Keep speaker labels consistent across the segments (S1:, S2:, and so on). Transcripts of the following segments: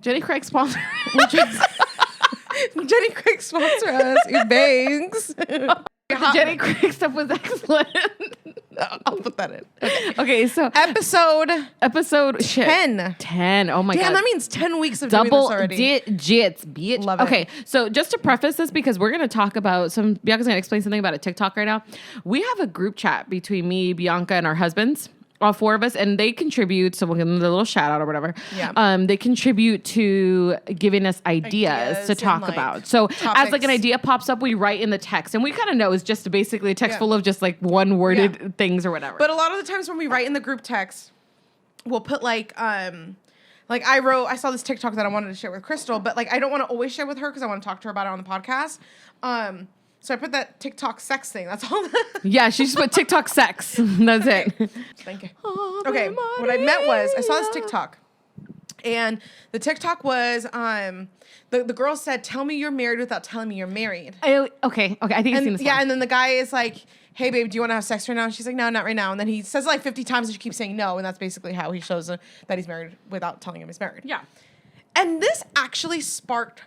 S1: Jenny Craig sponsor.
S2: Jenny Craig sponsor us. Thanks.
S1: The Jenny Craig stuff was excellent.
S2: I'll put that in.
S1: Okay, so
S2: episode
S1: 10. 10. Oh my God.
S2: Damn, that means 10 weeks of
S1: Double
S2: doing this already.
S1: digits, bitch.
S2: Love it.
S1: Okay, so just to preface this, because we're going to talk about Bianca's going to explain something about a TikTok right now. We have a group chat between me, Bianca, and our husbands. All four of us, and they contribute, so we'll give them a little shout out or whatever.
S2: Yeah.
S1: They contribute to giving us ideas to talk about. So as like an idea pops up, we write in the text, and we kind of know it's just basically a text full of just like one worded things or whatever.
S2: But a lot of the times when we write in the group text, we'll put like I saw this TikTok that I wanted to share with Crystal, but like I don't want to always share with her because I want to talk to her about it on the podcast. So I put that TikTok sex thing. That's all.
S1: Yeah, she just put TikTok sex. That's it.
S2: Thank you. Okay, what I meant was I saw this TikTok, and the TikTok was the girl said, "Tell me you're married without telling me you're married."
S1: Okay. I think I've seen this one.
S2: Yeah, and then the guy is like, "Hey, babe, do you want to have sex right now?" And she's like, "No, not right now." And then he says it like 50 times, and she keeps saying no, and that's basically how he shows that he's married without telling him he's married.
S1: Yeah.
S2: And this actually sparked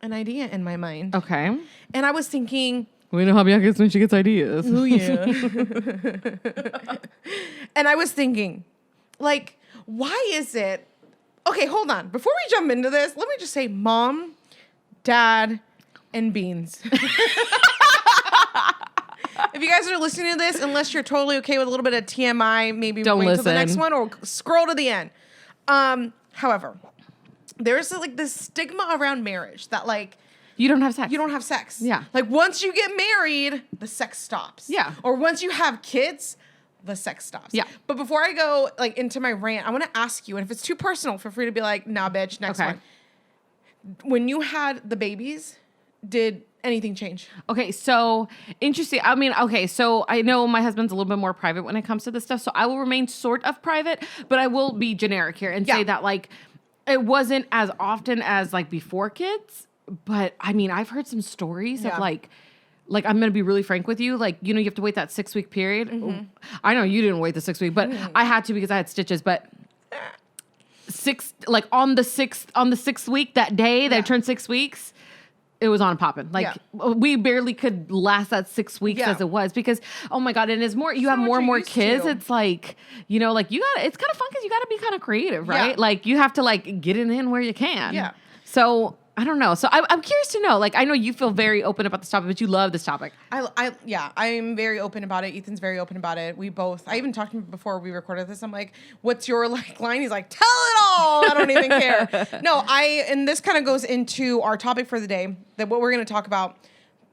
S2: an idea in my mind.
S1: Okay.
S2: And I was thinking,
S1: we know how Bianca is when she gets ideas.
S2: oh yeah. And I was thinking, like, why is it? Okay, hold on. Before we jump into this, let me just say Mom, Dad, and Beans. If you guys are listening to this, unless you're totally okay with a little bit of TMI, maybe
S1: don't
S2: wait
S1: listen
S2: till the next one or scroll to the end. However, there's like this stigma around marriage that like
S1: you don't have sex.
S2: You don't have sex.
S1: Yeah.
S2: Like once you get married, the sex stops.
S1: Yeah.
S2: Or once you have kids, the sex stops.
S1: Yeah.
S2: But before I go like into my rant, I want to ask you, and if it's too personal, feel free to be like, nah, bitch, next one. When you had the babies, did anything change?
S1: Okay, so interesting. I mean, okay, so I know my husband's a little bit more private when it comes to this stuff, so I will remain sort of private, but I will be generic here and say that like it wasn't as often as like before kids, but I mean, I've heard some stories of like I'm going to be really frank with you. Like, you know, you have to wait that 6-week period. Mm-hmm. I know you didn't wait the 6 week, but I had to because I had stitches, but on the sixth week, that day that I turned 6 weeks, it was on popping. Like we barely could last that 6 weeks as it was because, oh my God. And as you have more and more kids, it's like, you know, like it's kind of fun because you got to be kind of creative, right? Yeah. Like you have to like get it in where you can. Yeah. So I don't know. So I'm curious to know, like, I know you feel very open about this topic, but you love this topic.
S2: I'm very open about it. Ethan's very open about it. I even talked to him before we recorded this. I'm like, what's your like line? He's like, tell it all. I don't even care. No, and this kind of goes into our topic for the day, that what we're going to talk about,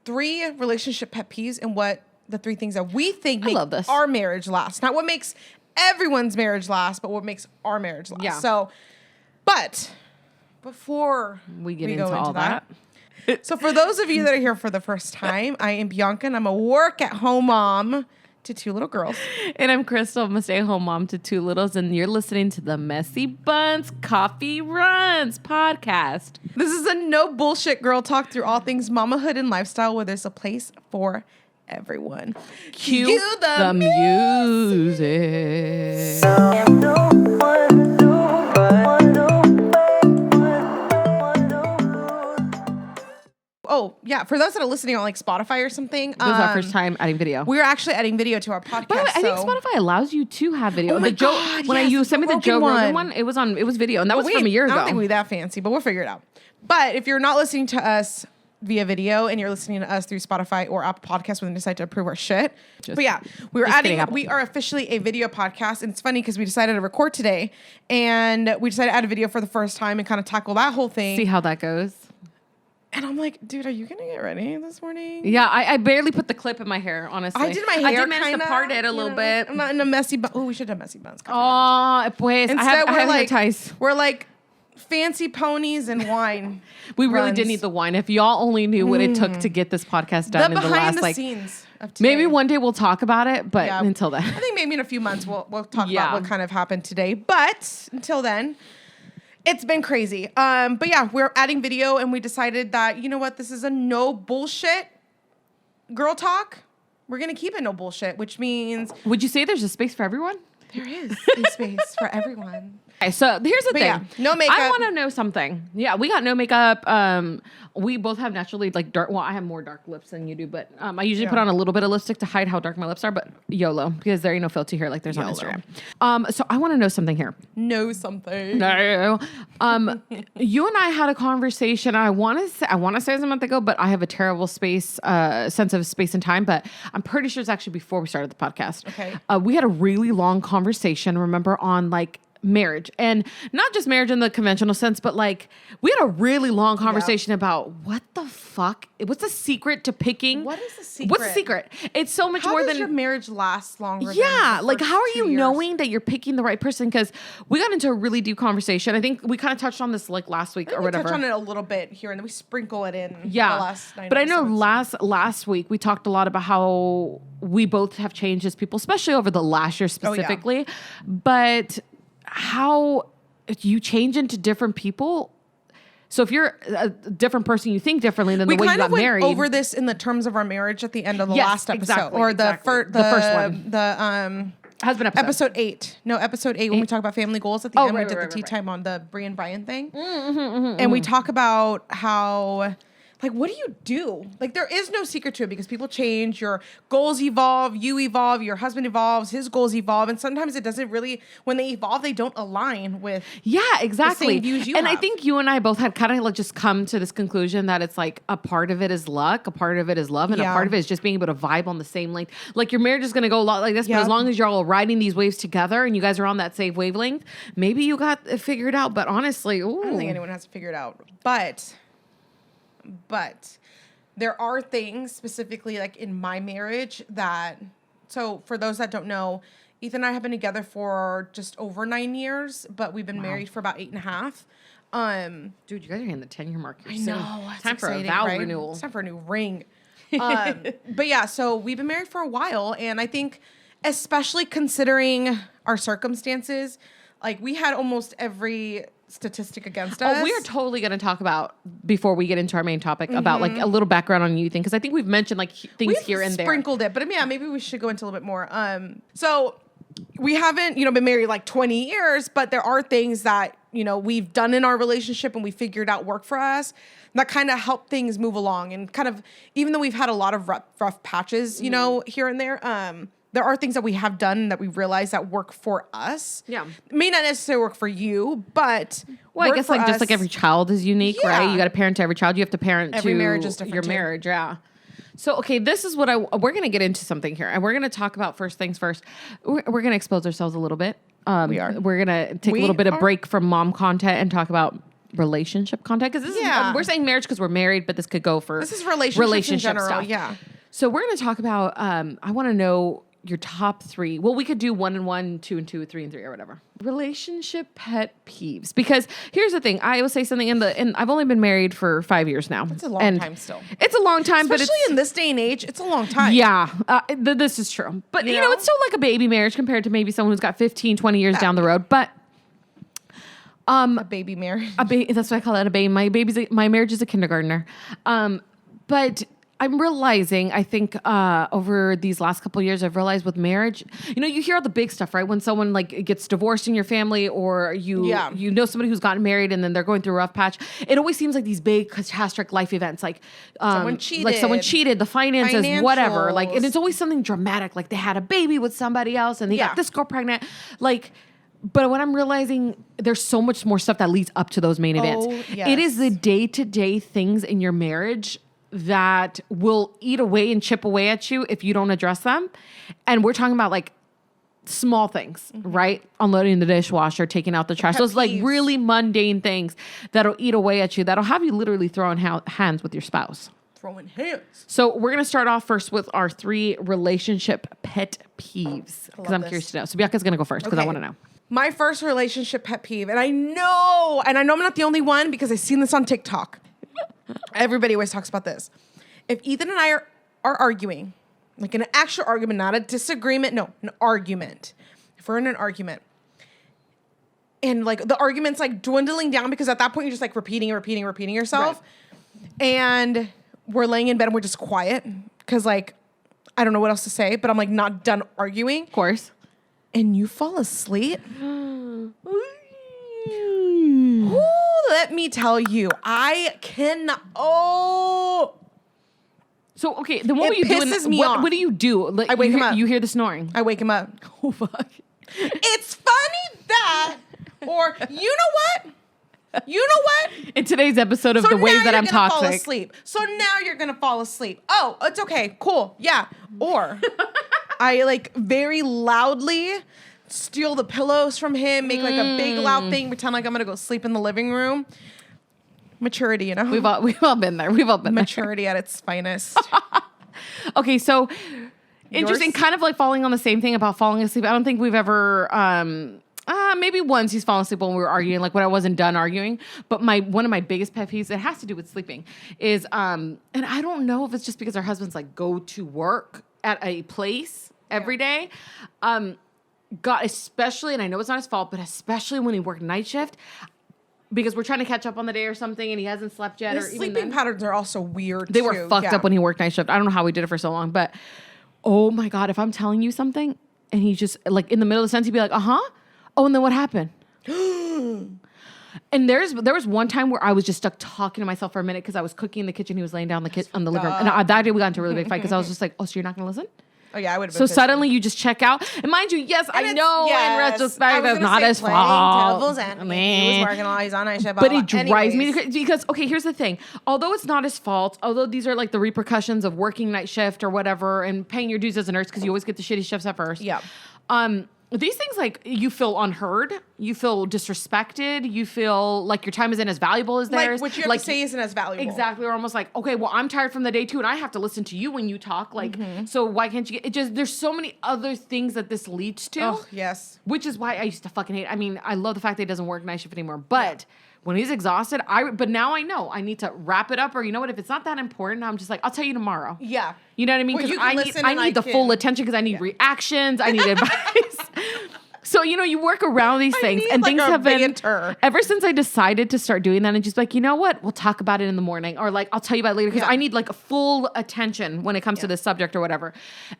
S2: 3 relationship pet peeves and what the 3 things that we think make our marriage last. Not what makes everyone's marriage last, but what makes our marriage last. Yeah. So, but before we get into all that. So for those of you that are here for the first time, I am Bianca and I'm a work-at-home mom to 2 little girls.
S1: And I'm Crystal. I'm a stay-at-home mom to 2 littles, and you're listening to the Messy Buns Coffee Runs podcast.
S2: This is a no bullshit girl talk through all things mamahood and lifestyle, where there's a place for everyone.
S1: Cue the music.
S2: Oh, yeah. For those that are listening on like Spotify or something.
S1: This is our first time adding video.
S2: We're actually adding video to our podcast.
S1: But I think Spotify allows you to have video.
S2: Oh my God,
S1: when you sent me the Joe Rogan one, it was video. And that was from a year ago.
S2: I don't think we're that fancy, but we'll figure it out. But if you're not listening to us via video and you're listening to us through Spotify or Apple Podcasts when they decide to approve our shit. But yeah, we are officially a video podcast. And it's funny because we decided to record today and we decided to add a video for the first time and kind of tackle that whole thing.
S1: See how that goes.
S2: And I'm like, dude, are you going to get ready this morning?
S1: Yeah, I barely put the clip in my hair, honestly.
S2: I did my hair.
S1: I did manage to part it a little bit.
S2: I'm not in a messy bun. Oh, we should have messy buns.
S1: Oh, pues.
S2: Instead,
S1: We're
S2: like fancy ponies and wine.
S1: We really did need the wine. If y'all only knew what it took to get this podcast done in the last
S2: scenes of today.
S1: Maybe one day we'll talk about it, but until then.
S2: I think maybe in a few months we'll talk about what kind of happened today. But until then, it's been crazy. But yeah, we're adding video and we decided that, you know what, this is a no bullshit girl talk. We're going to keep it no bullshit, which means...
S1: Would you say there's a space for everyone?
S2: There is a space for everyone.
S1: Okay, so here's the thing.
S2: Yeah, no makeup.
S1: I want to know something. Yeah, we got no makeup. We both have naturally like dark. Well, I have more dark lips than you do, but I usually put on a little bit of lipstick to hide how dark my lips are. But YOLO, because there ain't no filter here like there's on Instagram. So I want to know something here.
S2: Know something.
S1: No. You and I had a conversation. I want to say it was a month ago, but I have a terrible sense of space and time. But I'm pretty sure it's actually before we started the podcast.
S2: Okay.
S1: We had a really long conversation. Remember on like marriage, and not just marriage in the conventional sense, but like we had a really long conversation about what the fuck, what's the secret to picking?
S2: What is the secret?
S1: What's the secret? It's so much
S2: How
S1: more
S2: does
S1: than
S2: your marriage last longer.
S1: yeah,
S2: than
S1: like
S2: the
S1: how are
S2: first
S1: you
S2: 2 years?
S1: knowing that you're picking the right person? Because we got into a really deep conversation. I think we kind of touched on this like last week or whatever.
S2: We touch on it a little bit here, and then we sprinkle it in.
S1: Yeah,
S2: the last 9
S1: but I know
S2: episodes.
S1: last week we talked a lot about how we both have changed as people, especially over the last year specifically. But how you change into different people. So if you're a different person, you think differently than the way you got married.
S2: We kind of went over this in the terms of our marriage at the end of the last episode,
S1: exactly,
S2: or
S1: exactly.
S2: the
S1: first one,
S2: the
S1: husband episode.
S2: episode 8. No, episode 8 when we talk about family goals at the end.
S1: right,
S2: we did
S1: right,
S2: the tea
S1: right.
S2: time on the Brie and Brian thing, and we talk about how. Like, what do you do? Like, there is no secret to it because people change. Your goals evolve. You evolve. Your husband evolves. His goals evolve. And sometimes it doesn't really, when they evolve, they don't align with
S1: exactly.
S2: the same views you
S1: and
S2: have.
S1: I think you and I both had kind of like just come to this conclusion that it's like a part of it is luck, a part of it is love, and a part of it is just being able to vibe on the same length. Like your marriage is going to go a lot like this, but as long as you're all riding these waves together and you guys are on that same wavelength, maybe you got it figured out. But honestly, ooh.
S2: I don't think anyone has to figure it out. But there are things specifically like in my marriage that, so for those that don't know, Ethan and I have been together for just over 9 years, but we've been married for about 8.5.
S1: Dude, you guys are hitting the 10-year mark.
S2: I know.
S1: It's time for a vow renewal.
S2: It's time for a new ring. But yeah, so we've been married for a while, and I think especially considering our circumstances, like we had almost every statistic against us.
S1: Oh, we are totally going to talk about, before we get into our main topic, about like a little background on you thing, because I think we've mentioned like things here and there.
S2: Sprinkled it, but yeah, maybe we should go into a little bit more. So we haven't, been married like 20 years, but there are things that, we've done in our relationship and we figured out work for us that kind of help things move along, and kind of, even though we've had a lot of rough patches, here and there are things that we have done that we realize that work for us.
S1: Yeah.
S2: May not necessarily work for you, but
S1: well, I guess like just like every child is unique, right? You got to parent to every child. You have to parent
S2: every
S1: to
S2: marriage is different
S1: your
S2: too.
S1: marriage. Yeah. So, okay, this is what we're going to get into something here, and we're going to talk about first things first. We're going to expose ourselves a little bit.
S2: We are.
S1: We're going to take a little bit of break from mom content and talk about relationship content, because this is, we're saying marriage because we're married, but this could go for
S2: this is relationship in general,
S1: stuff.
S2: Yeah.
S1: So we're going to talk about, I want to know your top 3. Well, we could do 1 and 1, 2 and 2, 3 and 3, or whatever. Relationship pet peeves. Because here's the thing. I will say something and I've only been married for 5 years now.
S2: It's a long time still.
S1: It's a long time,
S2: especially
S1: but
S2: in this day and age, it's a long time.
S1: Yeah, this is true. But, you know, it's still like a baby marriage compared to maybe someone who's got 15, 20 years down the road. But
S2: a baby marriage.
S1: That's what I call it, a baby. My marriage is a kindergartner. But I'm realizing, I think, over these last couple of years, I've realized with marriage, you hear all the big stuff, right? When someone like gets divorced in your family, or you know somebody who's gotten married and then they're going through a rough patch. It always seems like these big catastrophic life events, like someone cheated, the finances, whatever. Like, and it's always something dramatic, like they had a baby with somebody else and they got this girl pregnant, like. But what I'm realizing, there's so much more stuff that leads up to those main events.
S2: Yes.
S1: It is the day-to-day things in your marriage that will eat away and chip away at you if you don't address them. And we're talking about like small things, right? Unloading the dishwasher, taking out the trash. Those like really mundane things that'll eat away at you, that'll have you literally throwing hands with your spouse.
S2: Throwing hands.
S1: So we're going to start off first with our 3 relationship pet peeves, because I'm curious to know. So Bianca's going to go first because I want to know.
S2: My first relationship pet peeve, and I know I'm not the only one because I've seen this on TikTok. Everybody always talks about this. If Ethan and I are arguing, like an actual argument, not a disagreement, no, an argument. If we're in an argument, and like the argument's like dwindling down because at that point you're just like repeating yourself. Right. And we're laying in bed and we're just quiet because like I don't know what else to say, but I'm like not done arguing.
S1: Of course.
S2: and you fall asleep. Ooh, let me tell you, I cannot. Oh.
S1: So, okay, then what
S2: It
S1: were you doing?
S2: pisses me off.
S1: What do you do? Like,
S2: I wake him up.
S1: You hear the snoring.
S2: I wake him up.
S1: Oh, fuck.
S2: It's funny that, or you know what? You know what?
S1: In today's episode of
S2: So
S1: The Ways
S2: now
S1: That
S2: you're
S1: I'm
S2: gonna
S1: Toxic.
S2: fall asleep. So now you're gonna fall asleep. Oh, it's okay. Cool. Yeah. Or I like very loudly steal the pillows from him, make like a big loud thing, pretend like I'm gonna go sleep in the living room. Maturity, you know?
S1: We've all been there. We've all been
S2: Maturity at its finest.
S1: there. Okay, so interesting,
S2: Yours?
S1: kind of like falling on the same thing about falling asleep. I don't think we've ever maybe once he's fallen asleep when we were arguing, like when I wasn't done arguing. But one of my biggest pet peeves, it has to do with sleeping, is and I don't know if it's just because our husbands like go to work at a place every day. God, especially, and I know it's not his fault, but especially when he worked night shift, because we're trying to catch up on the day or something, and he hasn't slept yet.
S2: His
S1: Or even
S2: sleeping
S1: then.
S2: patterns are also weird.
S1: They were fucked
S2: Yeah.
S1: up when he worked night shift. I don't know how we did it for so long, but oh my God, if I'm telling you something and he just like in the middle of the sentence, he'd be like, uh-huh. Oh, and then what happened? And there was one time where I was just stuck talking to myself for a minute because I was cooking in the kitchen. He was laying down on the living room. And that day we got into a really big fight because I was just like, oh, so you're not going to listen?
S2: Oh yeah, I would have.
S1: So suddenly you just check out. And mind you, yes, I know in retrospect that's not his fault.
S2: He was working while he's on night shift.
S1: But it drives me to, because, okay, here's the thing. Although it's not his fault, although these are like the repercussions of working night shift or whatever and paying your dues as a nurse because you always get the shitty shifts at first.
S2: Yeah.
S1: These things, like, you feel unheard, you feel disrespected, you feel like your time isn't as valuable as theirs.
S2: Like what you have to say isn't as valuable.
S1: Exactly. Or almost like, okay, well, I'm tired from the day too, and I have to listen to you when you talk. Like, so why can't you there's so many other things that this leads to.
S2: Oh, yes.
S1: Which is why I used to fucking hate. I mean, I love the fact that he doesn't work night shift anymore, but when he's exhausted, but now I know I need to wrap it up, or you know what, if it's not that important, I'm just like, I'll tell you tomorrow.
S2: Yeah.
S1: You know what I mean?
S2: Well,
S1: Because I need the full attention because I need reactions, I need advice. So, you work around these things, and
S2: like
S1: things have been, ever since I decided to start doing that, and just like, you know what, we'll talk about it in the morning, or like, I'll tell you about it later, because I need like full attention when it comes to this subject or whatever.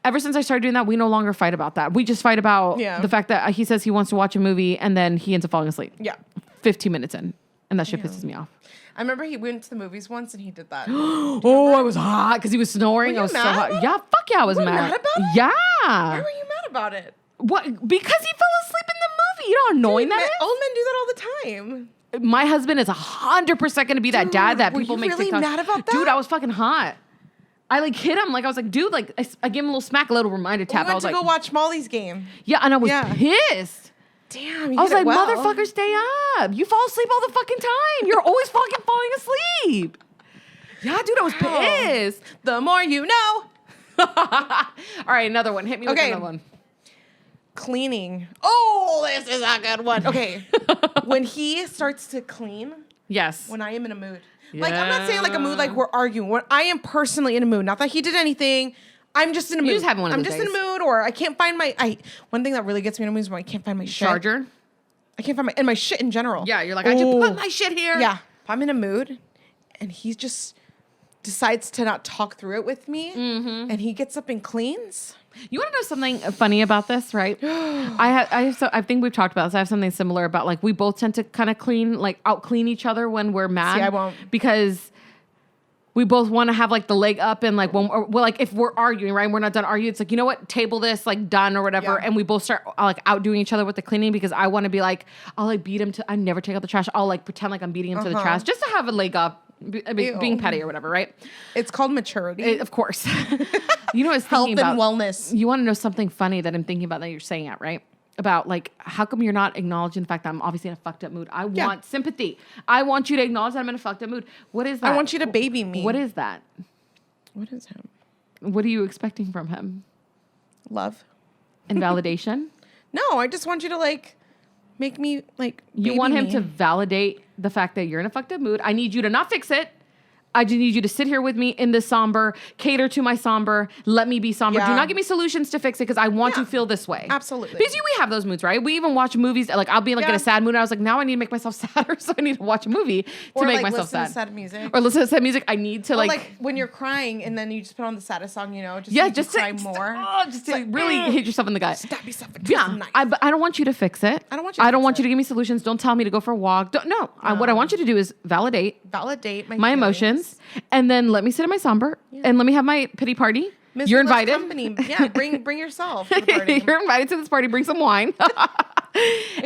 S1: Ever since I started doing that, we no longer fight about that. We just fight about the fact that he says he wants to watch a movie, and then he ends up falling asleep.
S2: Yeah.
S1: 15 minutes in, and that shit pisses me off.
S2: I remember he went to the movies once and he did that.
S1: Oh, I was hot because he was snoring.
S2: Were you
S1: I was so
S2: mad
S1: hot.
S2: about
S1: Yeah, fuck yeah, I was
S2: Were you
S1: mad.
S2: mad about it?
S1: Yeah.
S2: Why were you mad about it?
S1: What? Because he fell asleep in the movie. You know how annoying that is?
S2: Old men do that all the time.
S1: My husband is 100% going to be that dad that people make
S2: really
S1: TikToks.
S2: mad about that?
S1: Dude, I was fucking hot. I like hit him. Like I was like, dude, like I gave him a little smack, a little reminder tap.
S2: We
S1: I
S2: went
S1: was
S2: to
S1: like,
S2: go watch Molly's game.
S1: yeah, and I was pissed.
S2: Damn, you
S1: I was
S2: did
S1: like,
S2: it well.
S1: motherfucker, stay up. You fall asleep all the fucking time. You're always fucking falling asleep. Yeah, dude, I was pissed.
S2: The more you know.
S1: All right, another one. Hit me with another one.
S2: Cleaning. Oh, this is a good one. Okay. When he starts to clean.
S1: Yes.
S2: When I am in a mood. Like, I'm not saying like a mood like we're arguing. When I am personally in a mood. Not that he did anything. I'm just in a mood.
S1: You just have one of
S2: I'm
S1: those
S2: just in a
S1: days.
S2: mood, or I can't find one thing that really gets me in a mood is when I can't find my shit.
S1: Charger?
S2: I can't find my shit in general.
S1: Yeah, you're like, I just put my shit here.
S2: Yeah. If I'm in a mood and he just decides to not talk through it with me and he gets up and cleans.
S1: You want to know something funny about this, right? I think we've talked about this. I have something similar about like we both tend to kind of out clean each other when we're mad.
S2: See, I won't.
S1: Because we both want to have like the leg up and like like if we're arguing, right? And we're not done arguing. It's like, you know what? Table this, like done or whatever. Yeah. And we both start like outdoing each other with the cleaning because I want to be like, I'll like beat him I never take out the trash. I'll like pretend like I'm beating him to the trash just to have a leg up. Being petty or whatever, right?
S2: It's called maturity.
S1: Of course. You know what I was
S2: Health
S1: thinking
S2: and
S1: about?
S2: wellness.
S1: You want to know something funny that I'm thinking about that you're saying it, right? About like, how come you're not acknowledging the fact that I'm obviously in a fucked up mood? I want sympathy. I want you to acknowledge that I'm in a fucked up mood. What is that?
S2: I want you to baby me.
S1: What is that?
S2: What is him?
S1: What are you expecting from him?
S2: Love.
S1: And validation?
S2: No, I just want you to like make me like
S1: you want him to validate the fact that you're in a fucked up mood. I need you to not fix it. I just need you to sit here with me in this somber, cater to my somber, let me be somber.
S2: Yeah.
S1: Do not give me solutions to fix it because I want to feel this way.
S2: Absolutely.
S1: Because we have those moods, right? We even watch movies, like I'll be like in a sad mood and I was like, now I need to make myself sadder, so I need to watch a movie to make myself sad.
S2: Or listen to sad music.
S1: Or listen to sad music. I need to
S2: like when you're crying and then you just put on the saddest song, just to cry more.
S1: Just to really hit yourself in the gut.
S2: Stab yourself in
S1: Yeah, I don't want you to fix it. I don't want you to give me solutions. Don't tell me to go for a walk. What I want you to do is validate my emotions, and then let me sit in my somber, and let me have my pity party. You're invited.
S2: Company. Yeah, bring yourself to the party.
S1: You're invited to this party. Bring some wine.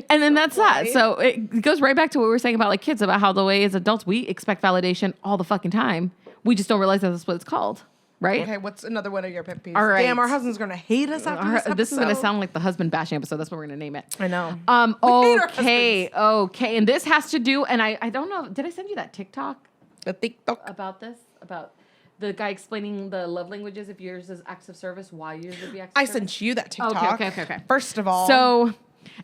S1: And then that's that. So it goes right back to what we were saying about like kids, about how the way as adults, we expect validation all the fucking time. We just don't realize that's what it's called. Right?
S2: Okay, what's another one of your pet peeves?
S1: All right.
S2: Damn, our husband's going to hate us after this episode.
S1: This is going to sound like the husband bashing episode. That's what we're going to name it.
S2: I know.
S1: Okay. And this has to do, and I don't know, did I send you that TikTok?
S2: The TikTok.
S1: About this? About the guy explaining the love languages, if yours is acts of service, why yours would be acts of service?
S2: I sent you that TikTok.
S1: Okay.
S2: First of all.
S1: So...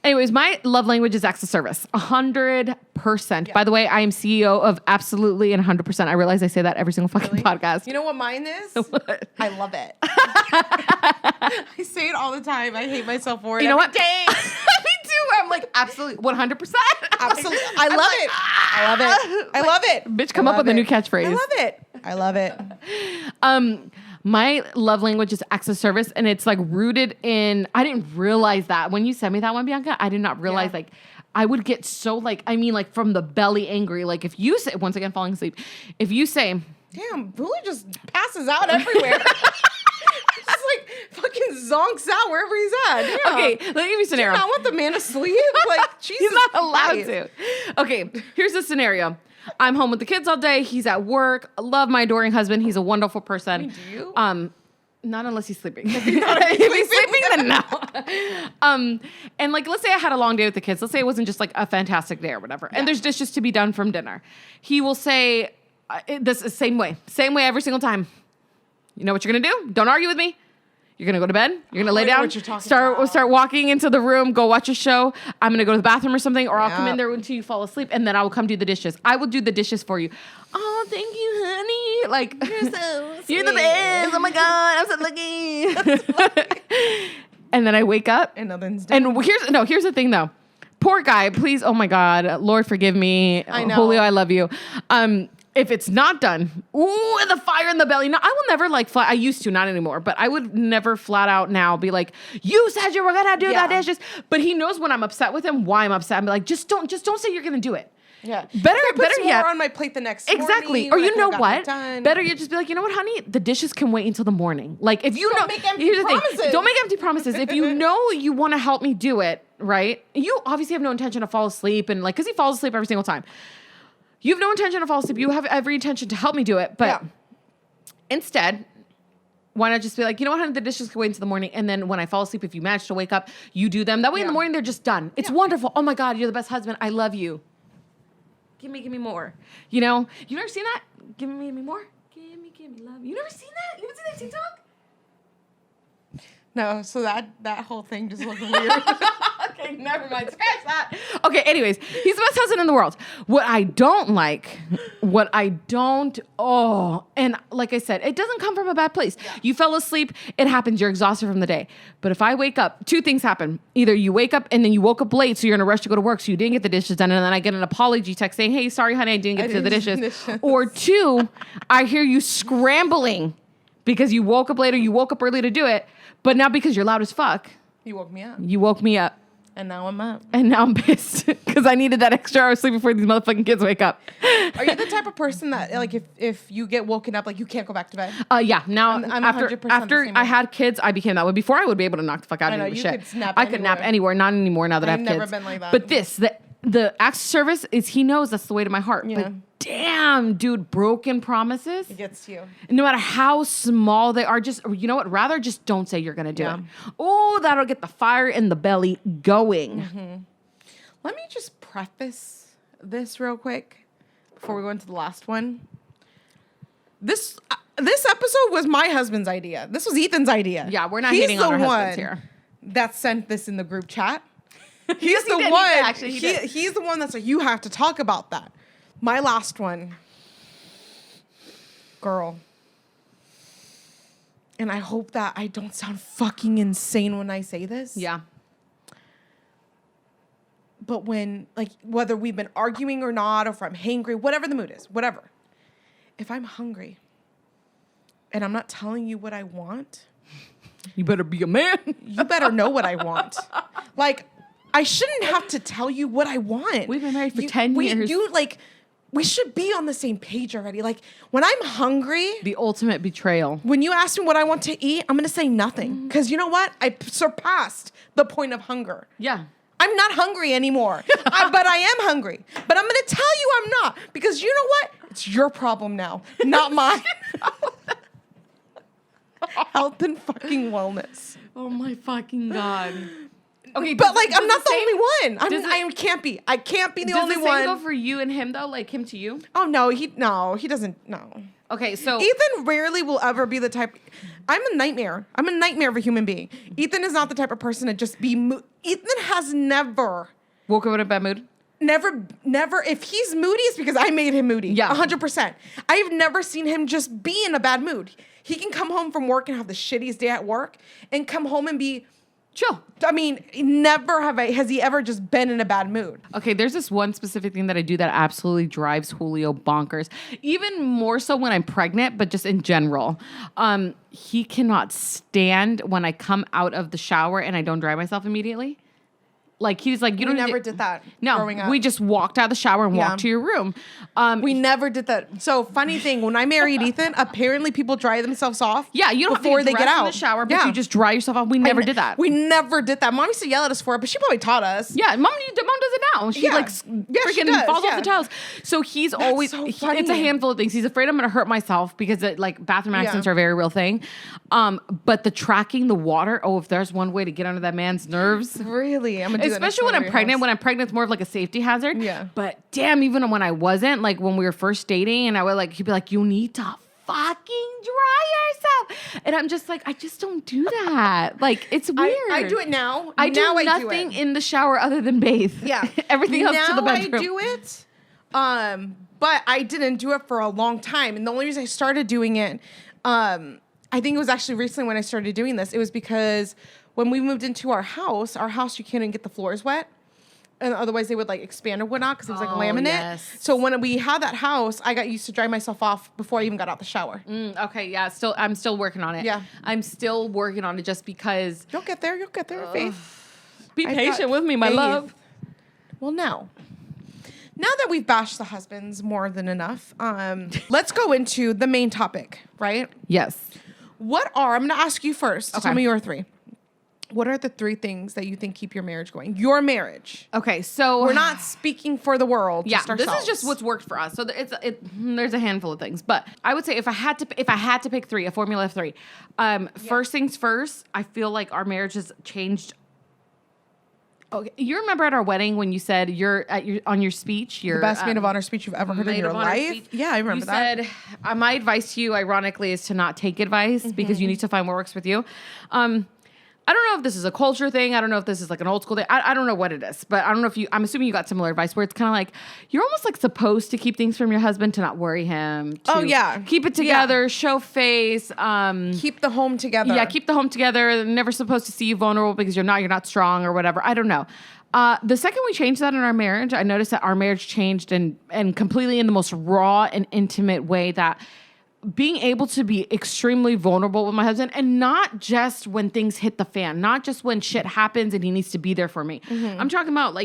S1: anyways, my love language is acts of service. 100%. Yeah. By the way, I am CEO of absolutely and 100%. I realize I say that every single fucking podcast.
S2: You know what mine is?
S1: What?
S2: I love it. I say it all the time. I hate myself for it.
S1: You know what?
S2: Day.
S1: Me too. I'm like, absolutely, 100%.
S2: Absolutely. I love it. I love it.
S1: Bitch, come up with a new catchphrase.
S2: I love it.
S1: My love language is acts of service, and it's like rooted in, I didn't realize that. When you sent me that one, Bianca, I did not realize like I would get so like from the belly angry. Like if you say, once again, falling asleep, if you say,
S2: damn, Bully just passes out everywhere. Just like fucking zonks out wherever he's at. Yeah.
S1: Okay, let me give you a scenario.
S2: Do you not want the man to sleep? Like, Jesus.
S1: He's not allowed to. Okay, here's the scenario. I'm home with the kids all day. He's at work. I love my adoring husband. He's a wonderful person.
S2: I mean, do you?
S1: Not unless he's sleeping. If he's sleeping, then no. And like, let's say I had a long day with the kids. Let's say it wasn't just like a fantastic day or whatever. Yeah. And there's dishes to be done from dinner. He will say this is same way every single time. You know what you're gonna do? Don't argue with me. You're going to go to bed. You're going to lay down, start walking into the room, go watch a show. I'm going to go to the bathroom or something, or I'll come in there until you fall asleep, and then I will come do the dishes. I will do the dishes for you. Oh, thank you, honey. Like, you're so sweet. You're the best. Oh, my God. I'm so lucky. And then I wake up.
S2: And nothing's done.
S1: And here's the thing, though. Poor guy, please. Oh, my God. Lord, forgive me.
S2: I know.
S1: Julio, I love you. If it's not done, the fire in the belly. No, I will never I used to, not anymore, but I would never flat out now be like, you said you were going to do that dishes. But he knows when I'm upset with him, why I'm upset. I'm like, just don't say you're going to do it.
S2: Yeah.
S1: Better yet.
S2: More on my plate the next morning.
S1: Exactly. Or you know what? Better yet, just be like, you know what, honey? The dishes can wait until the morning. Like if you
S2: don't make empty promises.
S1: Don't make empty promises. If you know you want to help me do it, right? You obviously have no intention to fall asleep because he falls asleep every single time. You have no intention to fall asleep. You have every intention to help me do it. But instead, why not just be like, you know what, honey, the dishes can wait until the morning. And then when I fall asleep, if you manage to wake up, you do them. That way in the morning, they're just done. It's wonderful. Oh my God, you're the best husband. I love you. Give me more. You never seen that? Give me more. Give me love. You never seen that? You haven't seen that TikTok?
S2: No, so that whole thing just looked weird.
S1: Okay, never mind. Scratch that. Okay, anyways, he's the best husband in the world. What I don't like, and like I said, it doesn't come from a bad place. Yeah. You fell asleep, it happens, you're exhausted from the day. But if I wake up, two things happen. Either you wake up and then you woke up late, so you're in a rush to go to work, so you didn't get the dishes done, and then I get an apology text saying, hey, sorry, honey, I didn't get to the dishes. Or two, I hear you scrambling because you woke up late or you woke up early to do it, but now because you're loud as fuck.
S2: You woke me up.
S1: You woke me up.
S2: And now I'm up.
S1: And now I'm pissed because I needed that extra hour of sleep before these motherfucking kids wake up.
S2: Are you the type of person that, like, if you get woken up, like, you can't go back to bed?
S1: Yeah. Now, I'm after I had kids, I became that way. Before, I would be able to knock the fuck out of any shit. I could nap anywhere. Not anymore now that I have kids.
S2: I've never been like that.
S1: But the acts of service is he knows that's the way to my heart.
S2: Yeah.
S1: But damn, dude, broken promises.
S2: It gets to you.
S1: No matter how small they are, you know what? Rather just don't say you're going to do it. Oh, that'll get the fire in the belly going.
S2: Mm-hmm. Let me just preface this real quick before we go into the last one. This episode was my husband's idea. This was Ethan's idea.
S1: Yeah, we're not hating on our husbands here.
S2: That sent this in the group chat. He's the one. He's the one that's like, you have to talk about that. My last one. girl, and I hope that I don't sound fucking insane when I say this.
S1: Yeah.
S2: But when, like, whether we've been arguing or not, or if I'm hangry, whatever the mood is, whatever. If I'm hungry and I'm not telling you what I want,
S1: you better be a man.
S2: You better know what I want. Like, I shouldn't have to tell you what I want.
S1: We've been married for 10 years.
S2: We should be on the same page already. Like, when I'm hungry.
S1: The ultimate betrayal.
S2: When you ask me what I want to eat, I'm going to say nothing. Because you know what? I surpassed the point of hunger.
S1: Yeah.
S2: I'm not hungry anymore. But I am hungry. But I'm going to tell you I'm not. Because you know what? It's your problem now, not mine. Health and fucking wellness.
S1: Oh my fucking God. Okay,
S2: but like I'm not the only one. I can't be. I can't be the only one.
S1: Does the same go for you and him though? Like him to you?
S2: Oh no, he doesn't. No.
S1: Okay, so
S2: Ethan rarely will ever be the type. I'm a nightmare. I'm a nightmare of a human being. Ethan is not the type of person to just be. Ethan has never
S1: woke up in a bad mood.
S2: Never. If he's moody, it's because I made him moody.
S1: Yeah,
S2: 100%. I've never seen him just be in a bad mood. He can come home from work and have the shittiest day at work, and come home and be chill. I mean, never has he ever just been in a bad mood.
S1: Okay, there's this one specific thing that I do that absolutely drives Julio bonkers. Even more so when I'm pregnant, but just in general. He cannot stand when I come out of the shower and I don't dry myself immediately. Like, he's like, you don't
S2: never did that growing up.
S1: We just walked out of the shower and walked to your room.
S2: We never did that. So, funny thing, when I married Ethan, apparently people dry themselves off.
S1: Yeah, you don't
S2: before
S1: have to
S2: they get out
S1: in the shower, but you just dry yourself off. We never did that.
S2: We never did that. Mom used to yell at us for it, but she probably taught us.
S1: Yeah, mom does it now. She freaking falls off the tiles. So he's always, it's a handful of things. He's afraid I'm going to hurt myself because bathroom accidents are a very real thing. But the tracking the water, if there's one way to get under that man's nerves.
S2: Really? I'm going to do that.
S1: Especially when I'm pregnant. When I'm pregnant, it's more of like a safety hazard.
S2: Yeah.
S1: But damn, even when I wasn't, like when we were first dating, and I would he'd be like, you need to fucking dry yourself. And I'm just like, I just don't do that. Like, it's weird.
S2: I do it now.
S1: I do nothing in the shower other than bathe.
S2: Yeah.
S1: Everything else to the bedroom.
S2: Now I do it. But I didn't do it for a long time. And the only reason I started doing it, I think it was actually recently when I started doing this. It was because when we moved into our house, you can't even get the floors wet. And otherwise they would expand or whatnot because it was laminate. Yes. So when we had that house, I got used to dry myself off before I even got out the shower.
S1: Okay, yeah. I'm still working on it.
S2: Yeah.
S1: I'm still working on it just because.
S2: You'll get there, Faith.
S1: Be patient with me, my love.
S2: Well, now that we've bashed the husbands more than enough, let's go into the main topic, right?
S1: Yes.
S2: I'm going to ask you first. Okay. Tell me your three. What are the three things that you think keep your marriage going? Your marriage.
S1: Okay, so
S2: we're not speaking for the world.
S1: Yeah,
S2: just ourselves.
S1: This is just what's worked for us. So there's a handful of things, but I would say if I had to pick three, a formula of three. First things first, I feel like our marriage has changed. Okay, you remember at our wedding when you said on your speech, the
S2: best maid of honor speech you've ever heard in your life? Speech, yeah, I remember that. You
S1: said, my advice to you, ironically, is to not take advice because you need to find what works with you. I don't know if this is a culture thing. I don't know if this is an old school thing. I don't know what it is, but I don't know if I'm assuming you got similar advice where it's kind of like, you're almost supposed to keep things from your husband to not worry him. Keep it together, show face.
S2: Keep the home together.
S1: Yeah, keep the home together. They're never supposed to see you vulnerable because you're not strong or whatever. I don't know. The second we changed that in our marriage, I noticed that our marriage changed and completely in the most raw and intimate way that being able to be extremely vulnerable with my husband, and not just when things hit the fan, not just when shit happens and he needs to be there for me. I'm talking about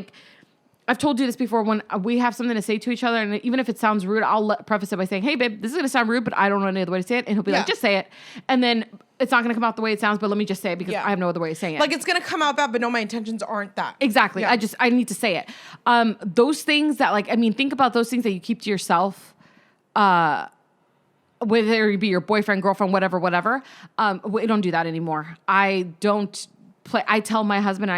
S1: I've told you this before, when we have something to say to each other, and even if it sounds rude, I'll preface it by saying, hey babe, this is going to sound rude, but I don't know any other way to say it. And he'll be like, just say it. And then it's not going to come out the way it sounds, but let me just say it because I have no other way of saying it.
S2: It's going to come out bad, but no, my intentions aren't that.
S1: Exactly. Yeah. I need to say it. Those things that think about those things that you keep to yourself, whether it be your boyfriend, girlfriend, whatever. We don't do that anymore. I don't play. I tell my husband,